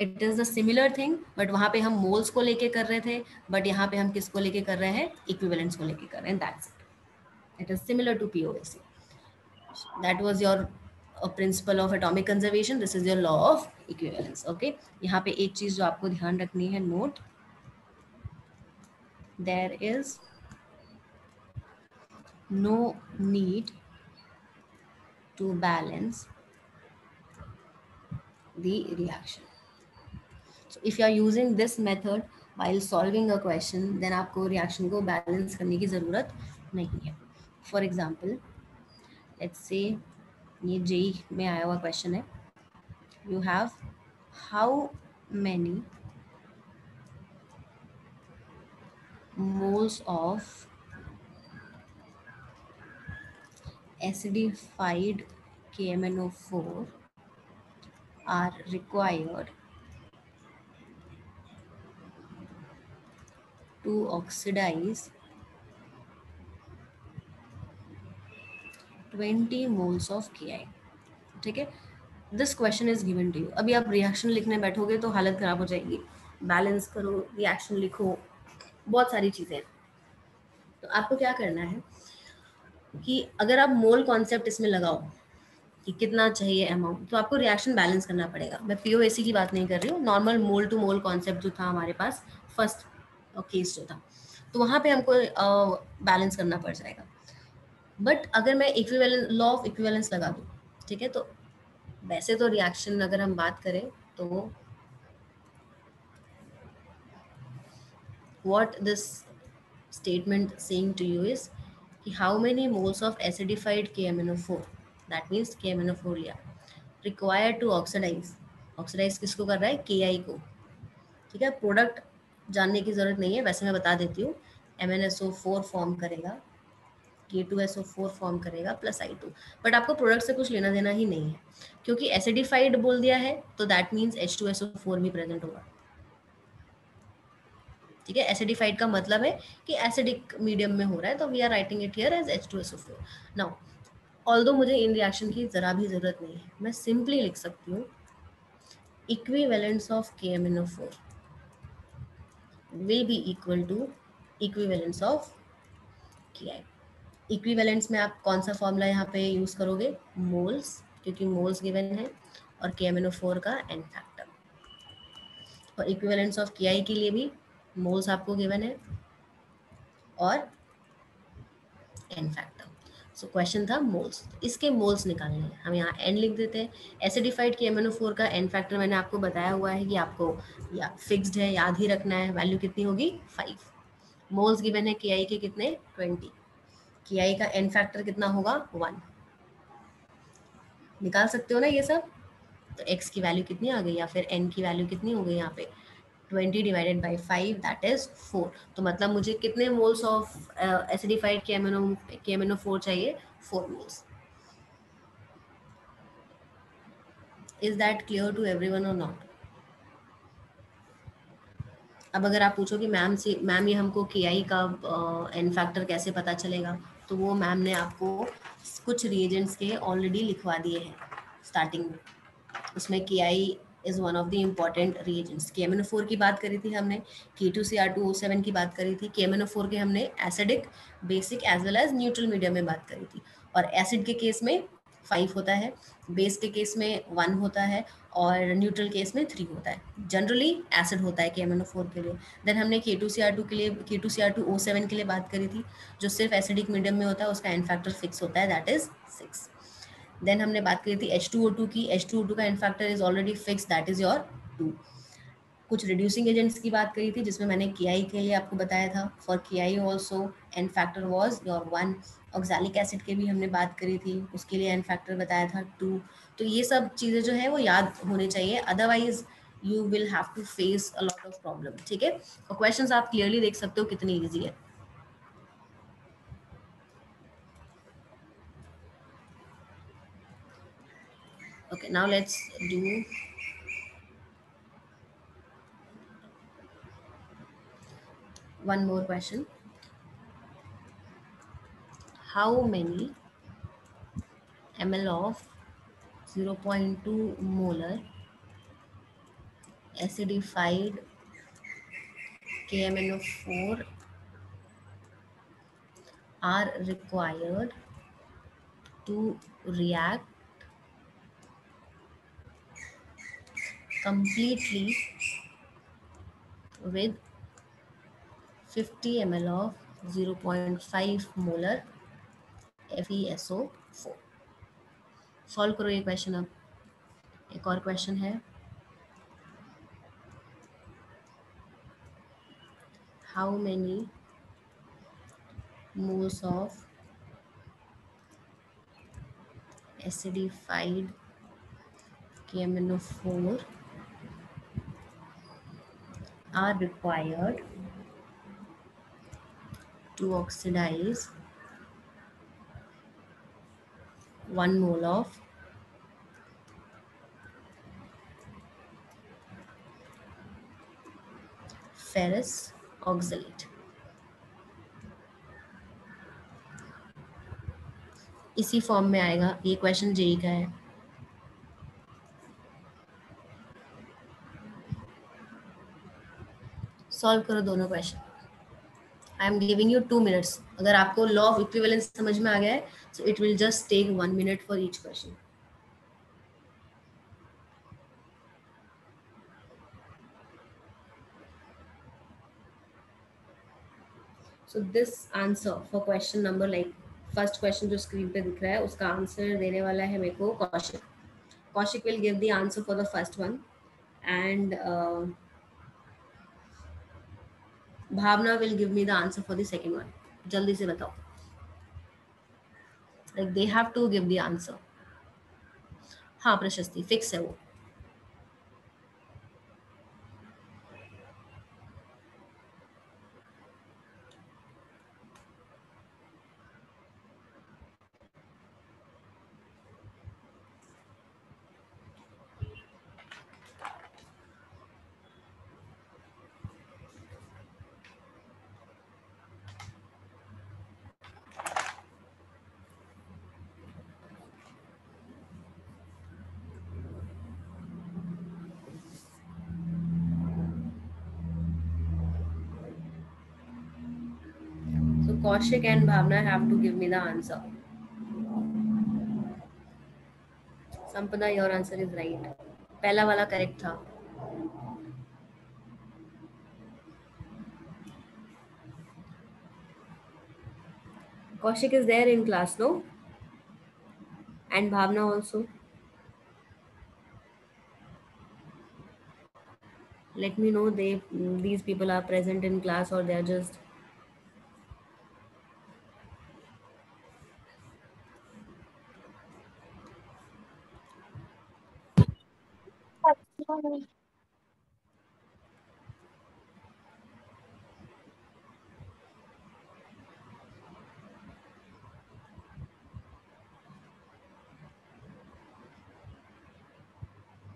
it is the similar thing, but वहां पे हम मोल्स को लेके कर रहे थे, बट यहाँ पे हम किसको लेके कर रहे हैं, इक्विवेलेंस को लेके कर रहे हैं. That's it, it is similar to POAC. That was your principle of atomic conservation, this is your law of equivalence. Okay, यहाँ पे एक चीज जो आपको ध्यान रखनी है, note, there is no need to balance the reaction. So if you are using this method while solving a question, then आपको reaction को balance करने की ज़रूरत नहीं है. For example, let's say ये JEE में आया हुआ question है, you have how many moles of acidified KMnO4 are required to oxidize 20 moles of Ki. ठीक है, this question is given to you. अभी आप रिएक्शन लिखने बैठोगे तो हालत खराब हो जाएगी, बैलेंस करो, रिएक्शन लिखो, बहुत सारी चीजें. तो आपको क्या करना है कि अगर आप मोल कॉन्सेप्ट इसमें लगाओ कि कितना चाहिए अमाउंट, तो आपको रिएक्शन बैलेंस करना पड़ेगा. मैं पीओएसी की बात नहीं कर रही हूँ, normal mole to mole concept जो था हमारे पास फर्स्ट केस जो था, तो वहाँ पे हमको बैलेंस करना पड़ जाएगा. बट अगर मैं इक्विवेलेंस, लॉ ऑफ इक्विवेलेंस लगा दूँ, ठीक है, तो वैसे तो रिएक्शन अगर हम बात करें तो what this statement saying to you is कि how many moles of acidified KMnO4, that means KMnO4 लिया, required to oxidize, oxidize किसको कर रहा है, Ki को. ठीक है, प्रोडक्ट जानने की जरूरत नहीं है, वैसे मैं बता देती हूँ, MnSO4 फॉर्म करेगा K2SO4 फॉर्म करेगा प्लस I2, बट आपको प्रोडक्ट से कुछ लेना देना ही नहीं है, क्योंकि एसिडिफाइड बोल दिया है तो दैट मीन्स H2SO4 भी प्रेजेंट होगा। ठीक है, एसिडिफाइड का मतलब है कि एसिडिक मीडियम में हो रहा है, तो we are writing it here as H2SO4। Now although मुझे इन रिएक्शन की जरा भी जरूरत नहीं है, मैं सिंपली लिख सकती हूँ equivalence of KMnO4 will be equal to equivalence of Ki। Equivalence में आप कौन सा फॉर्मूला यहाँ पे यूज करोगे, मोल्स, क्योंकि मोल्स गिवन है, और KMnO4 का एन फैक्टर। और इक्विवेलेंस ऑफ Ki के लिए भी मोल्स आपको गिवन है और एन फैक्टर। सो क्वेश्चन था मोल्स, इसके मोल्स निकालने हैं, हम यहाँ एन लिख देते हैं। एसिडिफाइड KMnO4 का एन फैक्टर मैंने आपको बताया हुआ है कि आपको या फिक्स्ड है, याद ही रखना है, वैल्यू कितनी होगी 5। मोल्स गिवन है Ki के कितने 20, Ki का एन फैक्टर कितना होगा 1, निकाल सकते हो ना ये सब। तो x की वैल्यू कितनी आ गई, या फिर n की वैल्यू कितनी हो गई यहाँ पे 20 डिवाइडेड बाई 5 दैट इज 4। तो मतलब मुझे कितने मोल्स ऑफ एसिडिफाइड KMnO4 चाहिए, 4 moles. Is that clear to everyone और नॉट? अब अगर आप पूछो कि मैम ये हमको Ki का एन फैक्टर कैसे पता चलेगा, तो वो मैम ने आपको कुछ रिएजेंट्स के ऑलरेडी लिखवा दिए हैं स्टार्टिंग में। उसमें Ki is one of the important reagents. KMnO4 की बात करी थी हमने, K2Cr2O7 की बात करी थी, KMnO4 के हमने acidic, basic as well as neutral medium में बात करी थी। और एसिड के केस में 5 होता है, बेस के केस में 1 होता है, और न्यूट्रल केस में 3 होता है। जनरली एसिड होता है KMnO4 के लिए। देन हमने K2Cr2 के लिए, K2Cr2O7 के लिए बात करी थी, जो सिर्फ एसिडिक मीडियम में होता है, उसका एन फैक्टर फिक्स होता है, दैट इज 6। देन हमने बात करी थी H2O2 की, H2O2 का n factor is already fix, that is your 2। कुछ रिड्यूसिंग एजेंट्स की बात करी थी, जिसमें मैंने Ki के लिए आपको बताया था, for Ki also an factor was your 1। Oxalic acid के भी हमने बात करी थी, उसके लिए एन फैक्टर बताया था 2। तो ये सब चीज़ें जो है वो याद होने चाहिए, otherwise you will have to face a lot of problem. ठीक है, और क्वेश्चंस आप क्लियरली देख सकते हो कितनी ईजी है। Okay, now let's do one more question. How many ml of 0.2 molar acidified KMnO4 are required to react completely with 50 ml of 0.5 molar FeSO4? Solve करो ये क्वेश्चन। अब एक और क्वेश्चन है, how many moles of acidified KMnO4 are required to oxidize 1 mole of ferrous oxalate? इसी form में आएगा, ये क्वेश्चन जेई का है। सॉल्व करो दोनों question. I am giving you 2 minutes. अगर आपको लॉ ऑफ इक्विवेलेंस समझ में आ गया है, so it will just take 1 minute for each question. So this answer for question number, like first question जो स्क्रीन पे दिख रहा है, उसका आंसर देने वाला है मेरे को Kaushik. Kaushik will give the answer for the first one, and Bhavna will give me the answer for the second one. जल्दी से बताओ, like they have to give the answer. हाँ प्रशस्ति, फिक्स है वो। Kaushik and Bhavna have to give me the answer. Sampada, your answer is right. पहला वाला correct था. Kaushik is there in class, no? And Bhavna also. Let me know these people are present in class or they are just.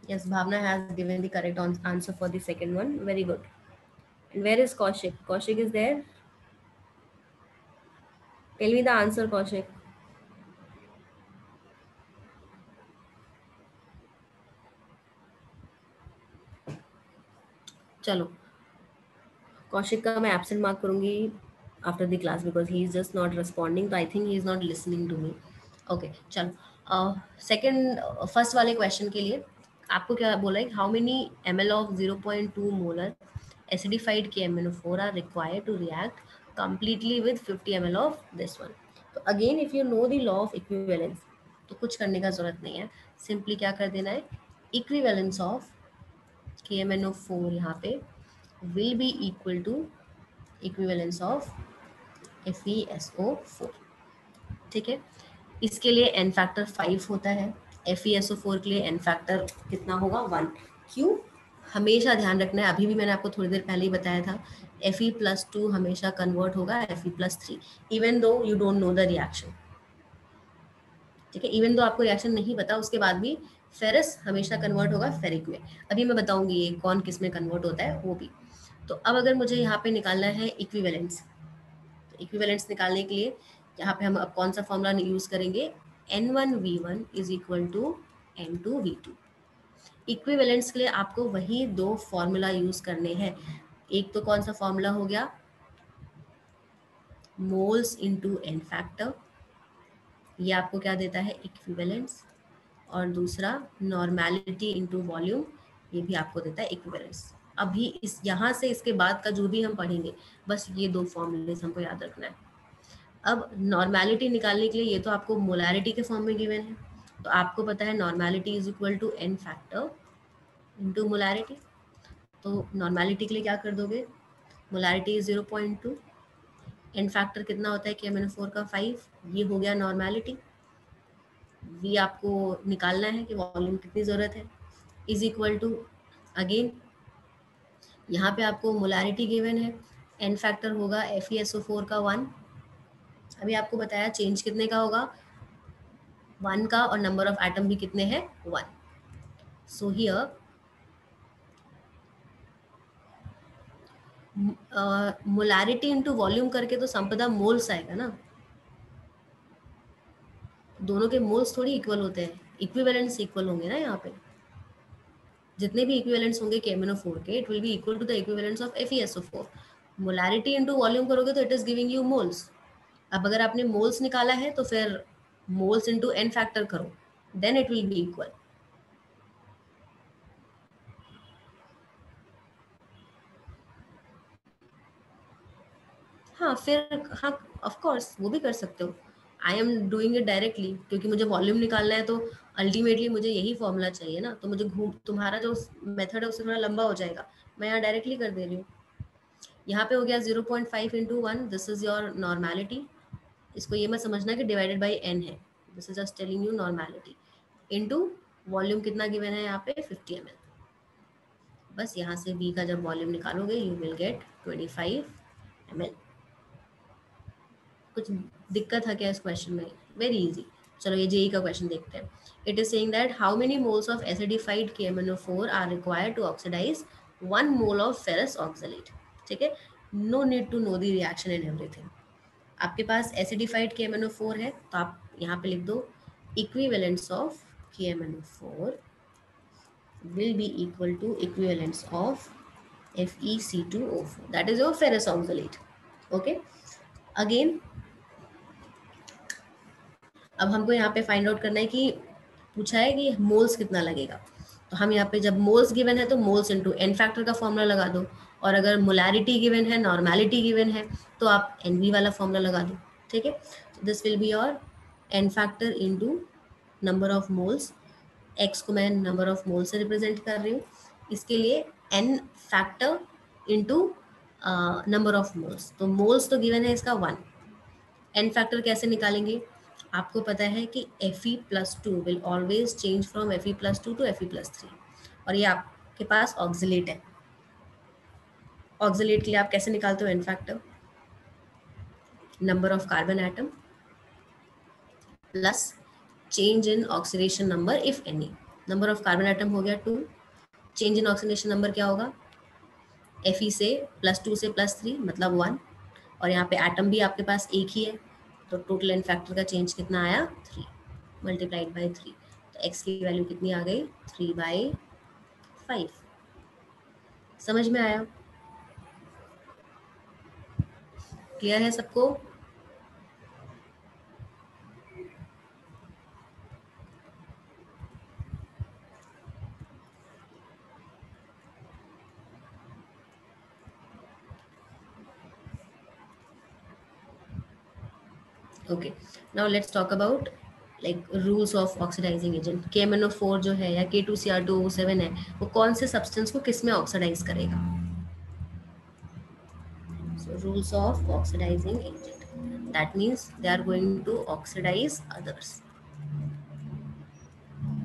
Yes, Bhavna has given the correct answer for the second one. Very good. And where is Kaushik? Kaushik is there? Tell me the answer, Kaushik. चलो, कौशिक का मैं absent mark करूंगी after the class because he is just not responding, तो I think he is not listening to me. Okay, चलो second first वाले question के लिए आपको क्या बोला है, how many ml of 0.2 molar acidified KMnO4 are required to react completely with 50 ml of this one. तो again if you know the law of equivalence तो कुछ करने का जरूरत नहीं है, सिंपली क्या कर देना है, इक्विवेलेंस ऑफ KMnO4 यहाँ पे will be equal to equivalence of FeSO4. ठीक है, इसके लिए n फैक्टर 5 होता है, FeSO4 के लिए n फैक्टर कितना होगा 1. क्यों, हमेशा ध्यान रखना है, अभी भी मैंने आपको थोड़ी देर पहले ही बताया था, Fe+2 हमेशा कन्वर्ट होगा Fe+3 even though you don't know the reaction. ठीक है, इवन दो आपको रिएक्शन नहीं पता उसके बाद भी फेरस हमेशा कन्वर्ट होगा फेरिक में. अभी मैं बताऊंगी ये कौन किस में कन्वर्ट होता है वो भी. तो अब अगर मुझे यहाँ पे निकालना है इक्विवेलेंस, तो इक्विवेलेंस निकालने के लिए यहाँ पे हम अब कौन सा फॉर्मूला यूज करेंगे, N1V1 is equal to N2V2. Equivalence के लिए आपको वही दो फॉर्मूला यूज करने हैं. एक तो कौन सा फॉर्मूला हो गया, मोल्स इनटू एन फैक्टर, ये आपको क्या देता है इक्विवेलेंस, और दूसरा नॉर्मेलिटी इनटू वॉल्यूम, ये भी आपको देता है इक्विवेलेंस. अभी इस यहाँ से इसके बाद का जो भी हम पढ़ेंगे बस ये दो फॉर्मूले हमको याद रखना है. अब नॉर्मेलिटी निकालने के लिए ये तो आपको मोलैरिटी के फॉर्म में गिवन है, तो आपको पता है normality is equal to n factor into molarity. तो नॉर्मेलिटी के लिए क्या कर दोगे, मोलैरिटी इज 0.2, एन फैक्टर कितना होता है KMnO4 का 5, ये हो गया नॉर्मेलिटी. वी आपको निकालना है कि वॉल्यूम कितनी ज़रूरत है, इज इक्वल टू अगेन यहाँ पे आपको मोलैरिटी गिवन है, एन फैक्टर होगा FeSO4 का 1. अभी आपको बताया चेंज कितने का होगा 1 का, और नंबर ऑफ एटम भी कितने हैं 1. So here molarity into volume करके तो संपदा मोल्स आएगा ना, दोनों के मोल्स थोड़ी इक्वल होते हैं, इक्विवेलेंस इक्वल होंगे ना. यहाँ पे जितने भी इक्विवेलेंट्स होंगे KMnO4 के, it will be equal to the equivalence of FeSO4. Molarity into volume करोगे तो it is giving you moles. अब अगर आपने मोल्स निकाला है तो फिर मोल्स इनटू एन फैक्टर करो, then it will be equal. हाँ फिर हाँ ऑफ कोर्स वो भी कर सकते हो. I am doing it directly क्योंकि मुझे वॉल्यूम निकालना है, तो अल्टीमेटली मुझे यही फॉर्मूला चाहिए ना, तो मुझे तुम्हारा जो मेथड है उससे थोड़ा लंबा हो जाएगा, मैं यहाँ डायरेक्टली कर दे रही हूँ. यहाँ पे हो गया 0.5 into 1, this is your normality. इसको ये मत समझना कि डिवाइडेड बाई n है, this is just telling you normality into volume कितना गिवन है यहाँ पे 50 ml. बस यहाँ से v का जब वॉल्यूम निकालोगे यू विल गेट 25 ml. कुछ दिक्कत है क्या इस क्वेश्चन में, वेरी इजी. चलो ये जेई का क्वेश्चन देखते हैं. It is saying that how many moles of acidified KMnO4 are required to oxidize 1 mole of ferrous oxalate. ठीक है, no need to know the reaction and everything. आपके पास एसिडिफाइड KMnO4 है तो आप यहाँ पे लिख दो equivalence of KMnO4 will be equal to equivalence of FeC2O4, that is your ferrous oxalate. Okay, again अब हमको यहाँ पे फाइंड आउट करना है कि पूछा है कि मोल्स कितना लगेगा, तो हम यहाँ पे जब मोल्स गिवन है तो मोल्स इनटू एन फैक्टर का फॉर्मूला लगा दो, और अगर मोलैरिटी गिवन है, नॉर्मैलिटी गिवन है, तो आप एनवी वाला फॉर्मूला लगा दो, ठीक है। तो this will be your n factor into number of moles, x को मैं नंबर ऑफ मोल्स से रिप्रेजेंट कर रही हूँ, इसके लिए n factor into number of moles, तो मोल्स तो गिवन है इसका 1, एन फैक्टर कैसे निकालेंगे, आपको पता है कि Fe+2 will always change from Fe+2 to Fe+3, और ये आपके पास ऑक्सिलेट है। ऑक्सिलेट के लिए आप कैसे निकालते हो n factor, number of carbon atom plus change in oxidation number if any, number of carbon atom हो गया 2, चेंज इन ऑक्सीडेशन नंबर क्या होगा, Fe से +2 से +3 मतलब 1, और यहाँ पे एटम भी आपके पास एक ही है, तो टोटल एन फैक्टर का चेंज कितना आया 3 मल्टीप्लाइड बाई 3, तो एक्स की वैल्यू कितनी आ गई 3/5। समझ में आया, क्लियर है सबको? Okay, now let's talk about like rules of oxidizing agent. KMnO4 जो है या K2Cr2O7 है, वो कौन से सब्सटेंस को किस में ऑक्सीडाइज करेगा? So rules of oxidizing agent, that means they are going to oxidize others.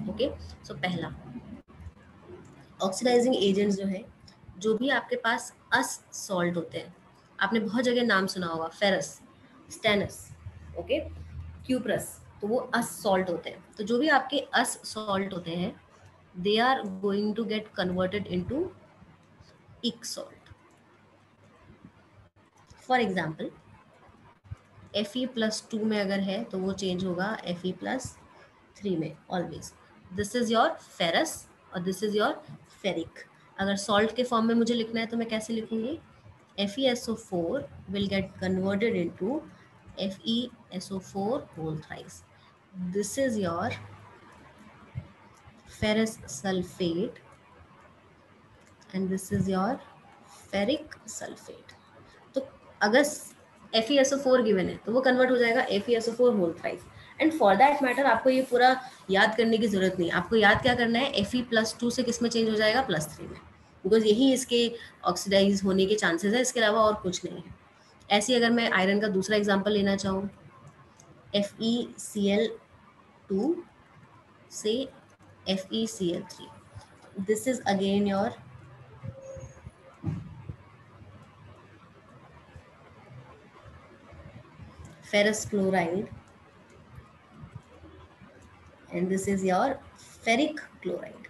Okay, so पहला ऑक्सीडाइजिंग एजेंट्स जो है, जो भी आपके पास अस सॉल्ट होते हैं, आपने बहुत जगह नाम सुना होगा, फेरस, स्टेनस, ओके, क्यूप्रस, तो वो अस सॉल्ट होते हैं। तो जो भी आपके अस सॉल्ट होते हैं, they are going to get converted into ic salt. For example Fe+2 में अगर है तो वो चेंज होगा Fe+3 में always. This is your ferrous और दिस इज योर फेरिक। अगर सॉल्ट के फॉर्म में मुझे लिखना है तो मैं कैसे लिखूंगी, FeSO4 will get converted into FeSO4 whole thrice. This is your ferrous sulfate and this is your ferric sulfate। तो अगर FeSO4 गिवन है तो वो कन्वर्ट हो जाएगा FeSO4 whole thrice. And for that matter आपको ये पूरा याद करने की जरूरत नहीं, आपको याद क्या करना है, Fe+2 से किस में चेंज हो जाएगा, +3 में, बिकॉज यही इसके ऑक्सीडाइज होने के चांसेस है, इसके अलावा और कुछ नहीं है। ऐसे अगर मैं आयरन का दूसरा एग्जाम्पल लेना चाहूँ, FeCl2 से FeCl3, this is again your ferrous chloride and this is your ferric chloride।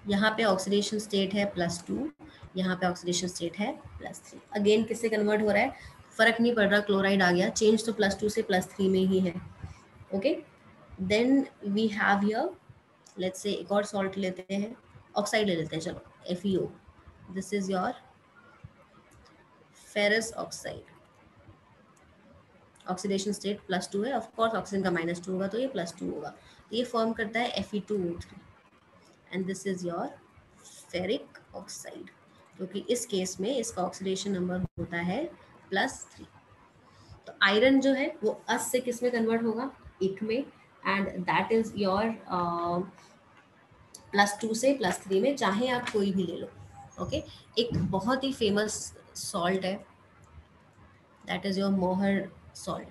यहाँ पे ऑक्सीडेशन स्टेट है +2, यहाँ पे ऑक्सीडेशन स्टेट है +3। अगेन किससे कन्वर्ट हो रहा है, फर्क नहीं पड़ रहा, क्लोराइड आ गया, चेंज तो +2 से +3 में ही है। Okay, then we have here, let's say एक और सॉल्ट लेते हैं, ऑक्साइड ले लेते हैं, चलो FeO, this is your ferrous oxide, oxidation state +2 है, ऑफ कोर्स ऑक्सीजन का -2 होगा तो ये +2 होगा, तो ये फॉर्म करता है Fe2O3 and this is your ferric oxide, क्योंकि इस केस में इसका ऑक्सीडेशन नंबर होता है +3। तो आयरन जो है वो अस से किस में कन्वर्ट होगा, इक में, एंड दैट इज योर +2 से +3 में, चाहे आप कोई भी ले लो। ओके, एक बहुत ही फेमस सॉल्ट है, दैट इज योर मोहर सॉल्ट।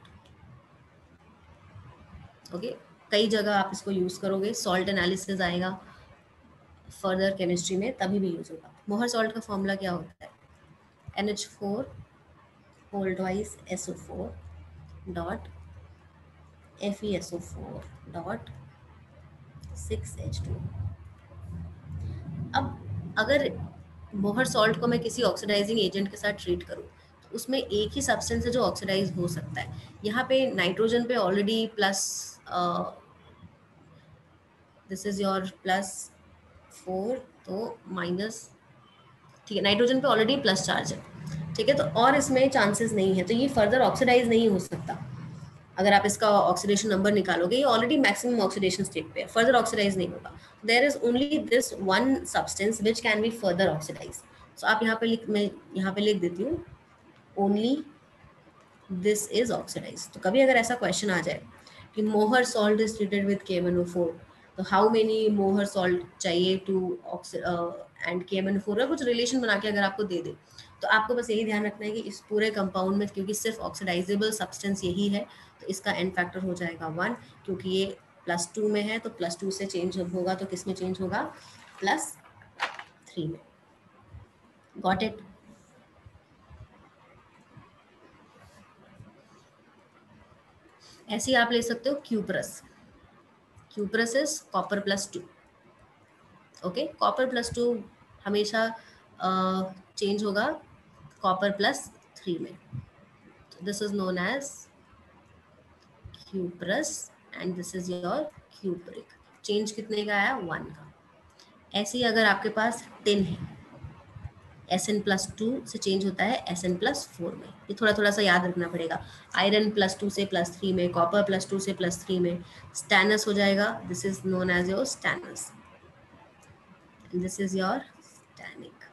ओके, कई जगह आप इसको यूज करोगे, सॉल्ट एनालिसिस आएगा फर्दर केमिस्ट्री में, तभी भी यूज होगा। मोहर सॉल्ट का फॉर्मूला क्या होता है, NH4 whole twice SO4 dot FeSO4 dot 6H2। अब अगर मोहर सॉल्ट को मैं किसी ऑक्सीडाइजिंग एजेंट के साथ ट्रीट करूँ तो उसमें एक ही सब्सटेंस है जो ऑक्सीडाइज हो सकता है। यहाँ पे नाइट्रोजन पे already plus, this is your +4, तो ठीक है, नाइट्रोजन पे ऑलरेडी प्लस चार्ज है, ठीक है, तो और इसमें चांसेस नहीं है, तो ये फर्दर ऑक्सीडाइज नहीं हो सकता। अगर आप इसका ऑक्सीडेशन नंबर निकालोगे, ये ऑलरेडी मैक्सिमम ऑक्सीडेशन स्टेट पे है, फर्दर ऑक्सीडाइज नहीं होगा। There is only this one substance which can be further oxidise. So आप यहाँ पे मैं यहाँ पे लिख देती हूँ ओनली दिस इज ऑक्सीडाइज। तो कभी अगर ऐसा क्वेश्चन आ जाए कि मोहर salt is treated with KMnO4, तो हाउ मेनी मोहर सॉल्ट चाहिए टू एंड KMnO4 का कुछ रिलेशन बना के अगर आपको दे दे, तो आपको बस यही ध्यान रखना है कि इस पूरे कंपाउंड में क्योंकि सिर्फ ऑक्सीडाइजेबल सब्सटेंस यही है, तो इसका एन फैक्टर हो जाएगा 1, क्योंकि ये +2 में है, तो +2 से चेंज होगा, तो किस में चेंज होगा, +3 में। Got it? ऐसे ही आप ले सकते हो cuprous. Cuprous is copper +2। Okay, copper +2 हमेशा चेंज होगा कॉपर +3 में। This is known as cuprous and this is your cupric. Change कितने का आया, 1 का। ऐसे ही अगर आपके पास टिन है, Sn+2 से चेंज होता है Sn+4 में। ये थोड़ा थोड़ा सा याद रखना पड़ेगा। आयरन +2 से +3 में, कॉपर +2 से +3 में स्टैनस हो जाएगा। This is known as your stannous, this is your stannic.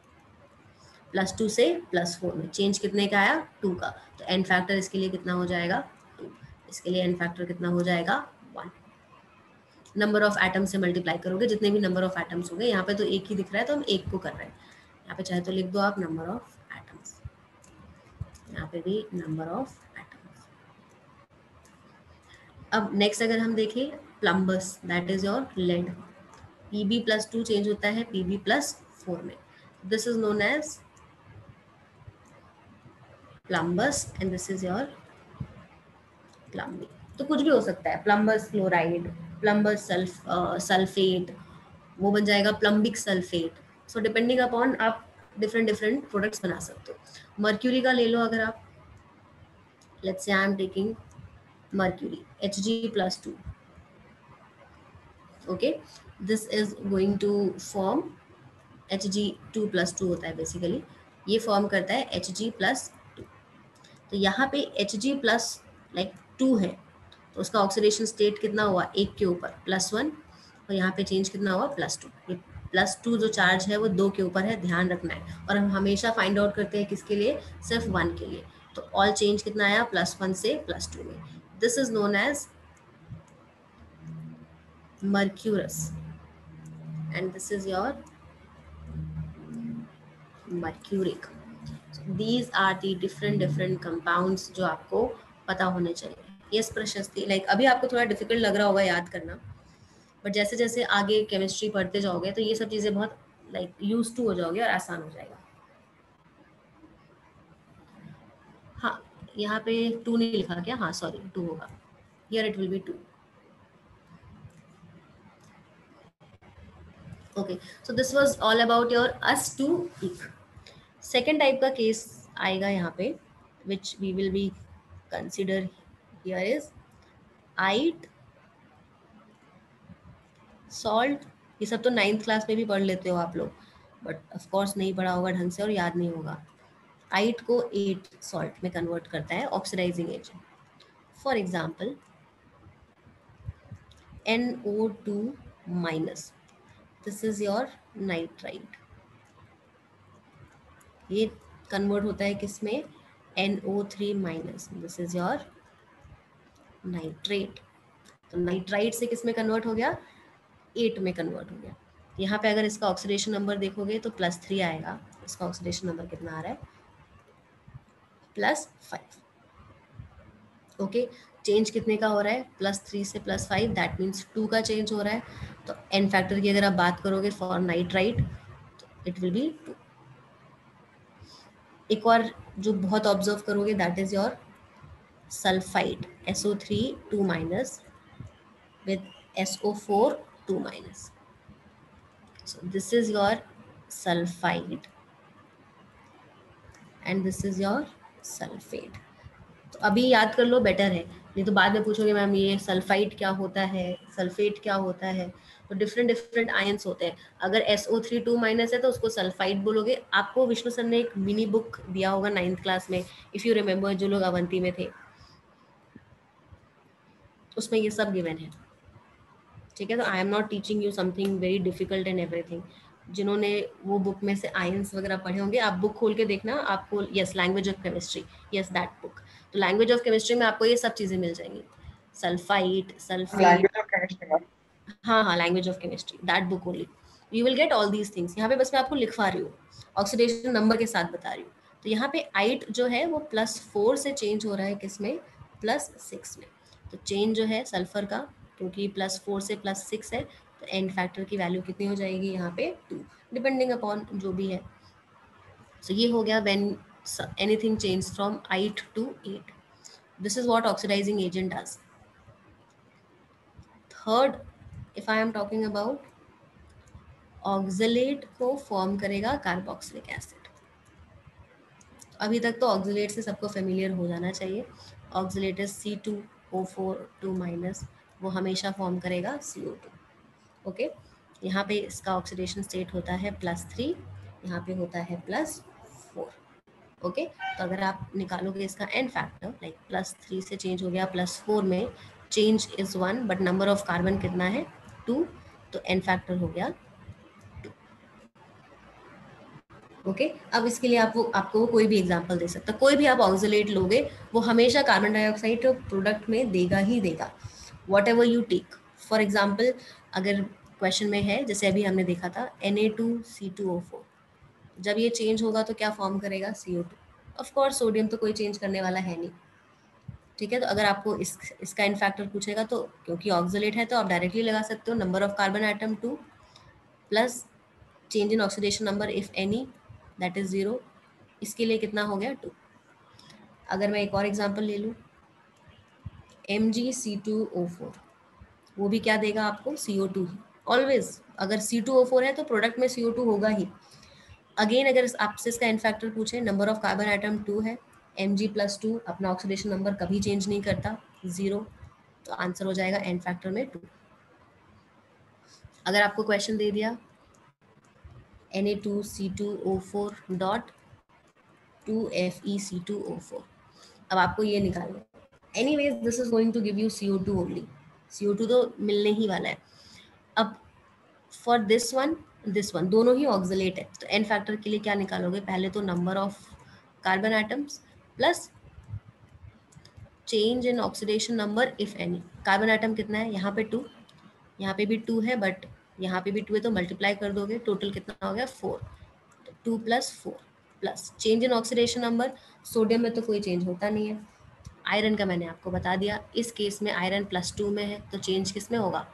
+2 से +4 में चेंज कितने का आया, 2 का, तो एन फैक्टर इसके लिए कितना हो जाएगा, 2। इसके लिए एन फैक्टर कितना हो जाएगा, 1। नंबर ऑफ एटम से मल्टीप्लाई करोगे, जितने भी नंबर ऑफ एटम्स हो गए, यहाँ पे तो एक ही दिख रहा है तो हम एक को कर रहे हैं। यहाँ पे चाहे तो लिख दो आप नंबर ऑफ एटम्स, यहाँ पे भी नंबर ऑफ एटम्स। अब नेक्स्ट अगर हम देखें plumbous, that is your lead. Pb+2 change होता है Pb+4 में। This is known as plumbous and this is your plumbing. तो कुछ भी हो सकता है, प्लम्बस क्लोराइड, प्लम्बस सल्फेट, वो बन जाएगा प्लम्बिक सल्फेट। सो डिपेंडिंग अपॉन आप डिफरेंट डिफरेंट प्रोडक्ट्स बना सकते हो। मर्क्यूरी का ले लो अगर आप, let's say I am taking mercury Hg+2, okay, this is going to form Hg2+2 होता है बेसिकली, ये फॉर्म करता है Hg+2। तो यहाँ पे Hg+2 है, तो उसका ऑक्सीडेशन स्टेट कितना हुआ, एक के ऊपर +1, और यहाँ पे चेंज कितना हुआ, +2। ये +2 जो चार्ज है वो 2 के ऊपर है, ध्यान रखना है। और हम हमेशा फाइंड आउट करते हैं किसके लिए, सिर्फ 1 के लिए। तो ऑल चेंज कितना आया, +1 से +2 में। This is known as mercurous and this is your mercuric. So these are the different compounds जो आपको पता होने चाहिए। यस प्रशस्ति, लाइक अभी आपको थोड़ा डिफिकल्ट लग रहा होगा याद करना, बट जैसे जैसे आगे केमिस्ट्री पढ़ते जाओगे तो ये सब चीज़ें बहुत लाइक यूज टू हो जाओगे और आसान हो जाएगा। हाँ, यहाँ पे 2 नहीं लिखा क्या, हाँ सॉरी 2 होगा, here it will be 2। Okay, so this was all about your us2 second type का केस आएगा यहाँ पे, which we will be consider here is ite, salt. ये सब तो 9th क्लास में भी पढ़ लेते हो आप लोग, बट ऑफ कोर्स नहीं पढ़ा होगा ढंग से और याद नहीं होगा। आइट को 8 सॉल्ट में कन्वर्ट करता है oxidizing agent. For example NO2-, this is your nitrite. ये कन्वर्ट होता है किस में, NO3-, this is your nitrate. तो नाइट्राइट से किस में कन्वर्ट हो गया, 8 में कन्वर्ट हो गया। यहाँ पे अगर इसका ऑक्सीडेशन नंबर देखोगे तो +3 आएगा। इसका ऑक्सीडेशन नंबर कितना आ रहा है, +5। ओके, चेंज कितने का हो रहा है, +3 से +5, दैट मीन्स 2 का चेंज हो रहा है। तो एन फैक्टर की अगर आप बात करोगे फॉर नाइट्राइट तो इट विल बी 2। एक और जो बहुत ऑब्जर्व करोगे that is your sulphide, SO3 2- with SO4 2-। So this is your sulfide and this is your sulfate. तो अभी याद कर लो बेटर है, नहीं तो बाद में पूछोगे मैम ये सल्फाइड क्या होता है, सल्फेट क्या होता है, तो डिफरेंट डिफरेंट आयंस होते हैं। अगर SO3 2 माइनस है तो उसको सल्फाइड बोलोगे। आपको विष्णु सर ने एक मिनी बुक दिया होगा 9th क्लास में, इफ यू रिमेम्बर, जो लोग अवंती में थे, उसमें ये सब गिवन है। ठीक है, तो I am not teaching you something very difficult and everything. जिन्होंने वो बुक में से आयंस वगैरह पढ़े होंगे, आप बुक खोल के देखना, आपको yes language of chemistry, yes that book. तो लैंग्वेज ऑफ केमिस्ट्री में आपको ये सब चीज़ें मिल जाएंगी, sulphite, sulphate. Language of chemistry ma'am. हाँ हाँ, language of chemistry, that book only you will get all these things. यहाँ पे बस मैं आपको लिखवा रही हूँ, ऑक्सीडेशन नंबर के साथ बता रही हूँ। तो यहाँ पे आइट जो है वो +4 से चेंज हो रहा है, किसमें, +6 में। तो चेंज जो है सल्फर का, क्योंकि +4 से +6 है, तो एंड फैक्टर की वैल्यू कितनी हो जाएगी यहाँ पे 2, डिपेंडिंग अपॉन जो भी है। सो ये हो गया when anything change from 8 to 8। This is what oxidizing agent does. Third, if I am talking about, oxalate को फॉर्म करेगा कार्बोक्सिलिक एसिड। अभी तक तो ऑक्सलेट से सबको फेमिलियर हो जाना चाहिए। ऑक्सलेट इज C2O4 2 माइनस, वो हमेशा फॉर्म करेगा CO2। ओके, यहाँ पे इसका ऑक्सीडेशन स्टेट होता है +3, यहाँ पे होता है +4। ओके, तो अगर आप निकालोगे इसका एन फैक्टर, लाइक +3 से चेंज हो गया +4 में, change is 1 but number of carbon कितना है 2, तो एन फैक्टर हो गया। ओके, अब इसके लिए आपको कोई भी एग्जांपल दे सकता है, कोई भी आप ऑक्सलेट लोगे वो हमेशा कार्बन डाइऑक्साइड प्रोडक्ट में देगा ही देगा, whatever you take. For example, अगर क्वेश्चन में है, जैसे अभी हमने देखा था Na2C2O4, जब ये चेंज होगा तो क्या फॉर्म करेगा CO2। ऑफ कोर्स सोडियम तो कोई चेंज करने वाला है नहीं। ठीक है, तो अगर आपको इसका इन फैक्टर पूछेगा, तो क्योंकि ऑक्सलेट है तो आप डायरेक्टली लगा सकते हो, number of carbon atom 2 plus change in oxidation number if any, that is 0। इसके लिए कितना हो गया 2। अगर मैं एक और एग्जांपल ले लूँ, MgC2O4, वो भी क्या देगा आपको CO2 ही ऑलवेज। अगर C2O4 है तो प्रोडक्ट में CO2 होगा ही। अगेन अगर आपसे इसका इन फैक्टर पूछे, नंबर ऑफ कार्बन एटम 2 है, Mg+2 अपना ऑक्सीडेशन नंबर कभी चेंज नहीं करता, 0, तो आंसर हो जाएगा एन फैक्टर में 2। अगर आपको क्वेश्चन दे दिया Na2C2O4 डॉट 2FeC2O4, अब आपको ये निकालना है। Anyways this is going to give you CO2 only, CO2 तो मिलने ही वाला है। अब फॉर दिस वन दोनों ही ऑक्सलेट है, तो एन फैक्टर के लिए क्या निकालोगे, पहले तो number of carbon atoms plus change in oxidation number if any. Carbon atom कितना है यहाँ पे 2, यहाँ पे भी 2 है, बट यहाँ पे भी 2 है, तो मल्टीप्लाई कर दोगे, टोटल कितना हो गया 4, तो 2 + 4 plus change in oxidation number. Sodium में तो कोई चेंज होता नहीं है, आयरन का मैंने आपको बता दिया, इस केस में आयरन +2 में है, तो चेंज किस में होगा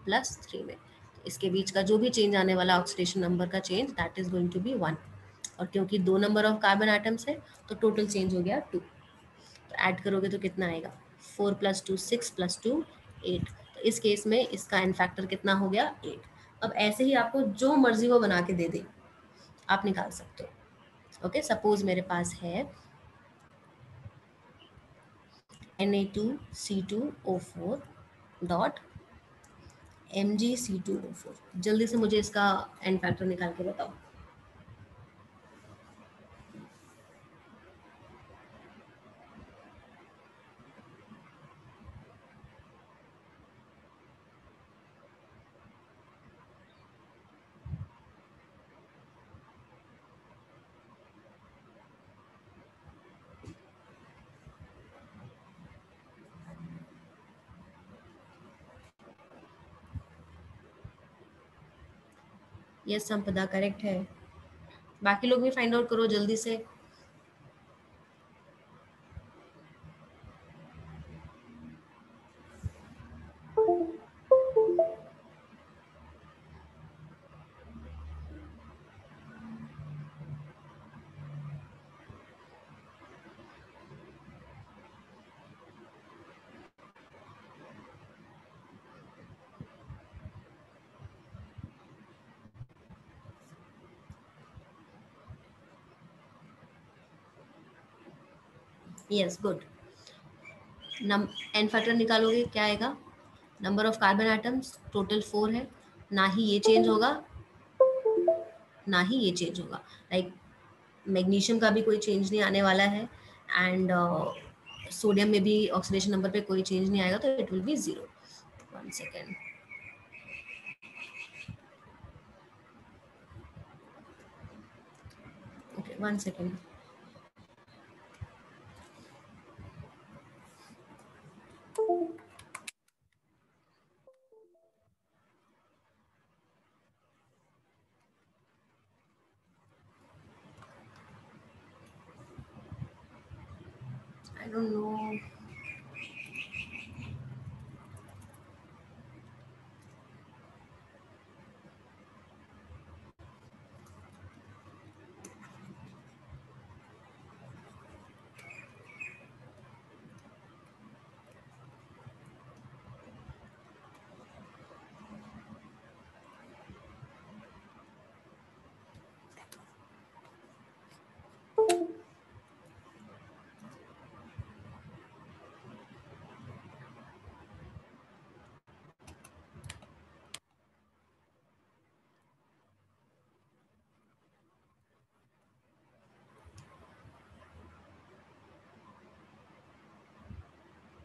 +3 में। तो इसके बीच का जो भी चेंज आने वाला ऑक्सीडेशन नंबर का change, that is going to be 1। और क्योंकि 2 नंबर ऑफ कार्बन एटम्स है, तो टोटल चेंज हो गया 2। तो ऐड करोगे तो कितना आएगा, 4 + 2 6 + 2 8। तो इस केस में इसका एन फैक्टर कितना हो गया 8। अब ऐसे ही आपको जो मर्जी वो बना के दे दे, आप निकाल सकते हो। ओके, सपोज मेरे पास है Na2C2O4 डॉट MgC2O4। जल्दी से मुझे इसका एन फैक्टर निकाल के बताओ। यस संपदा, करेक्ट है। बाकी लोग भी फाइंड आउट करो जल्दी से। Yes, good. एन फैक्टर निकालोगे क्या आएगा, number of carbon atoms total 4 है, ना ही ये चेंज होगा ना ही ये चेंज होगा, लाइक मैग्नीशियम का भी कोई चेंज नहीं आने वाला है, एंड सोडियम में भी ऑक्सीडेशन नंबर पे कोई चेंज नहीं आएगा, तो it will B 0. 1 second. Okay, 1 second. I don't know.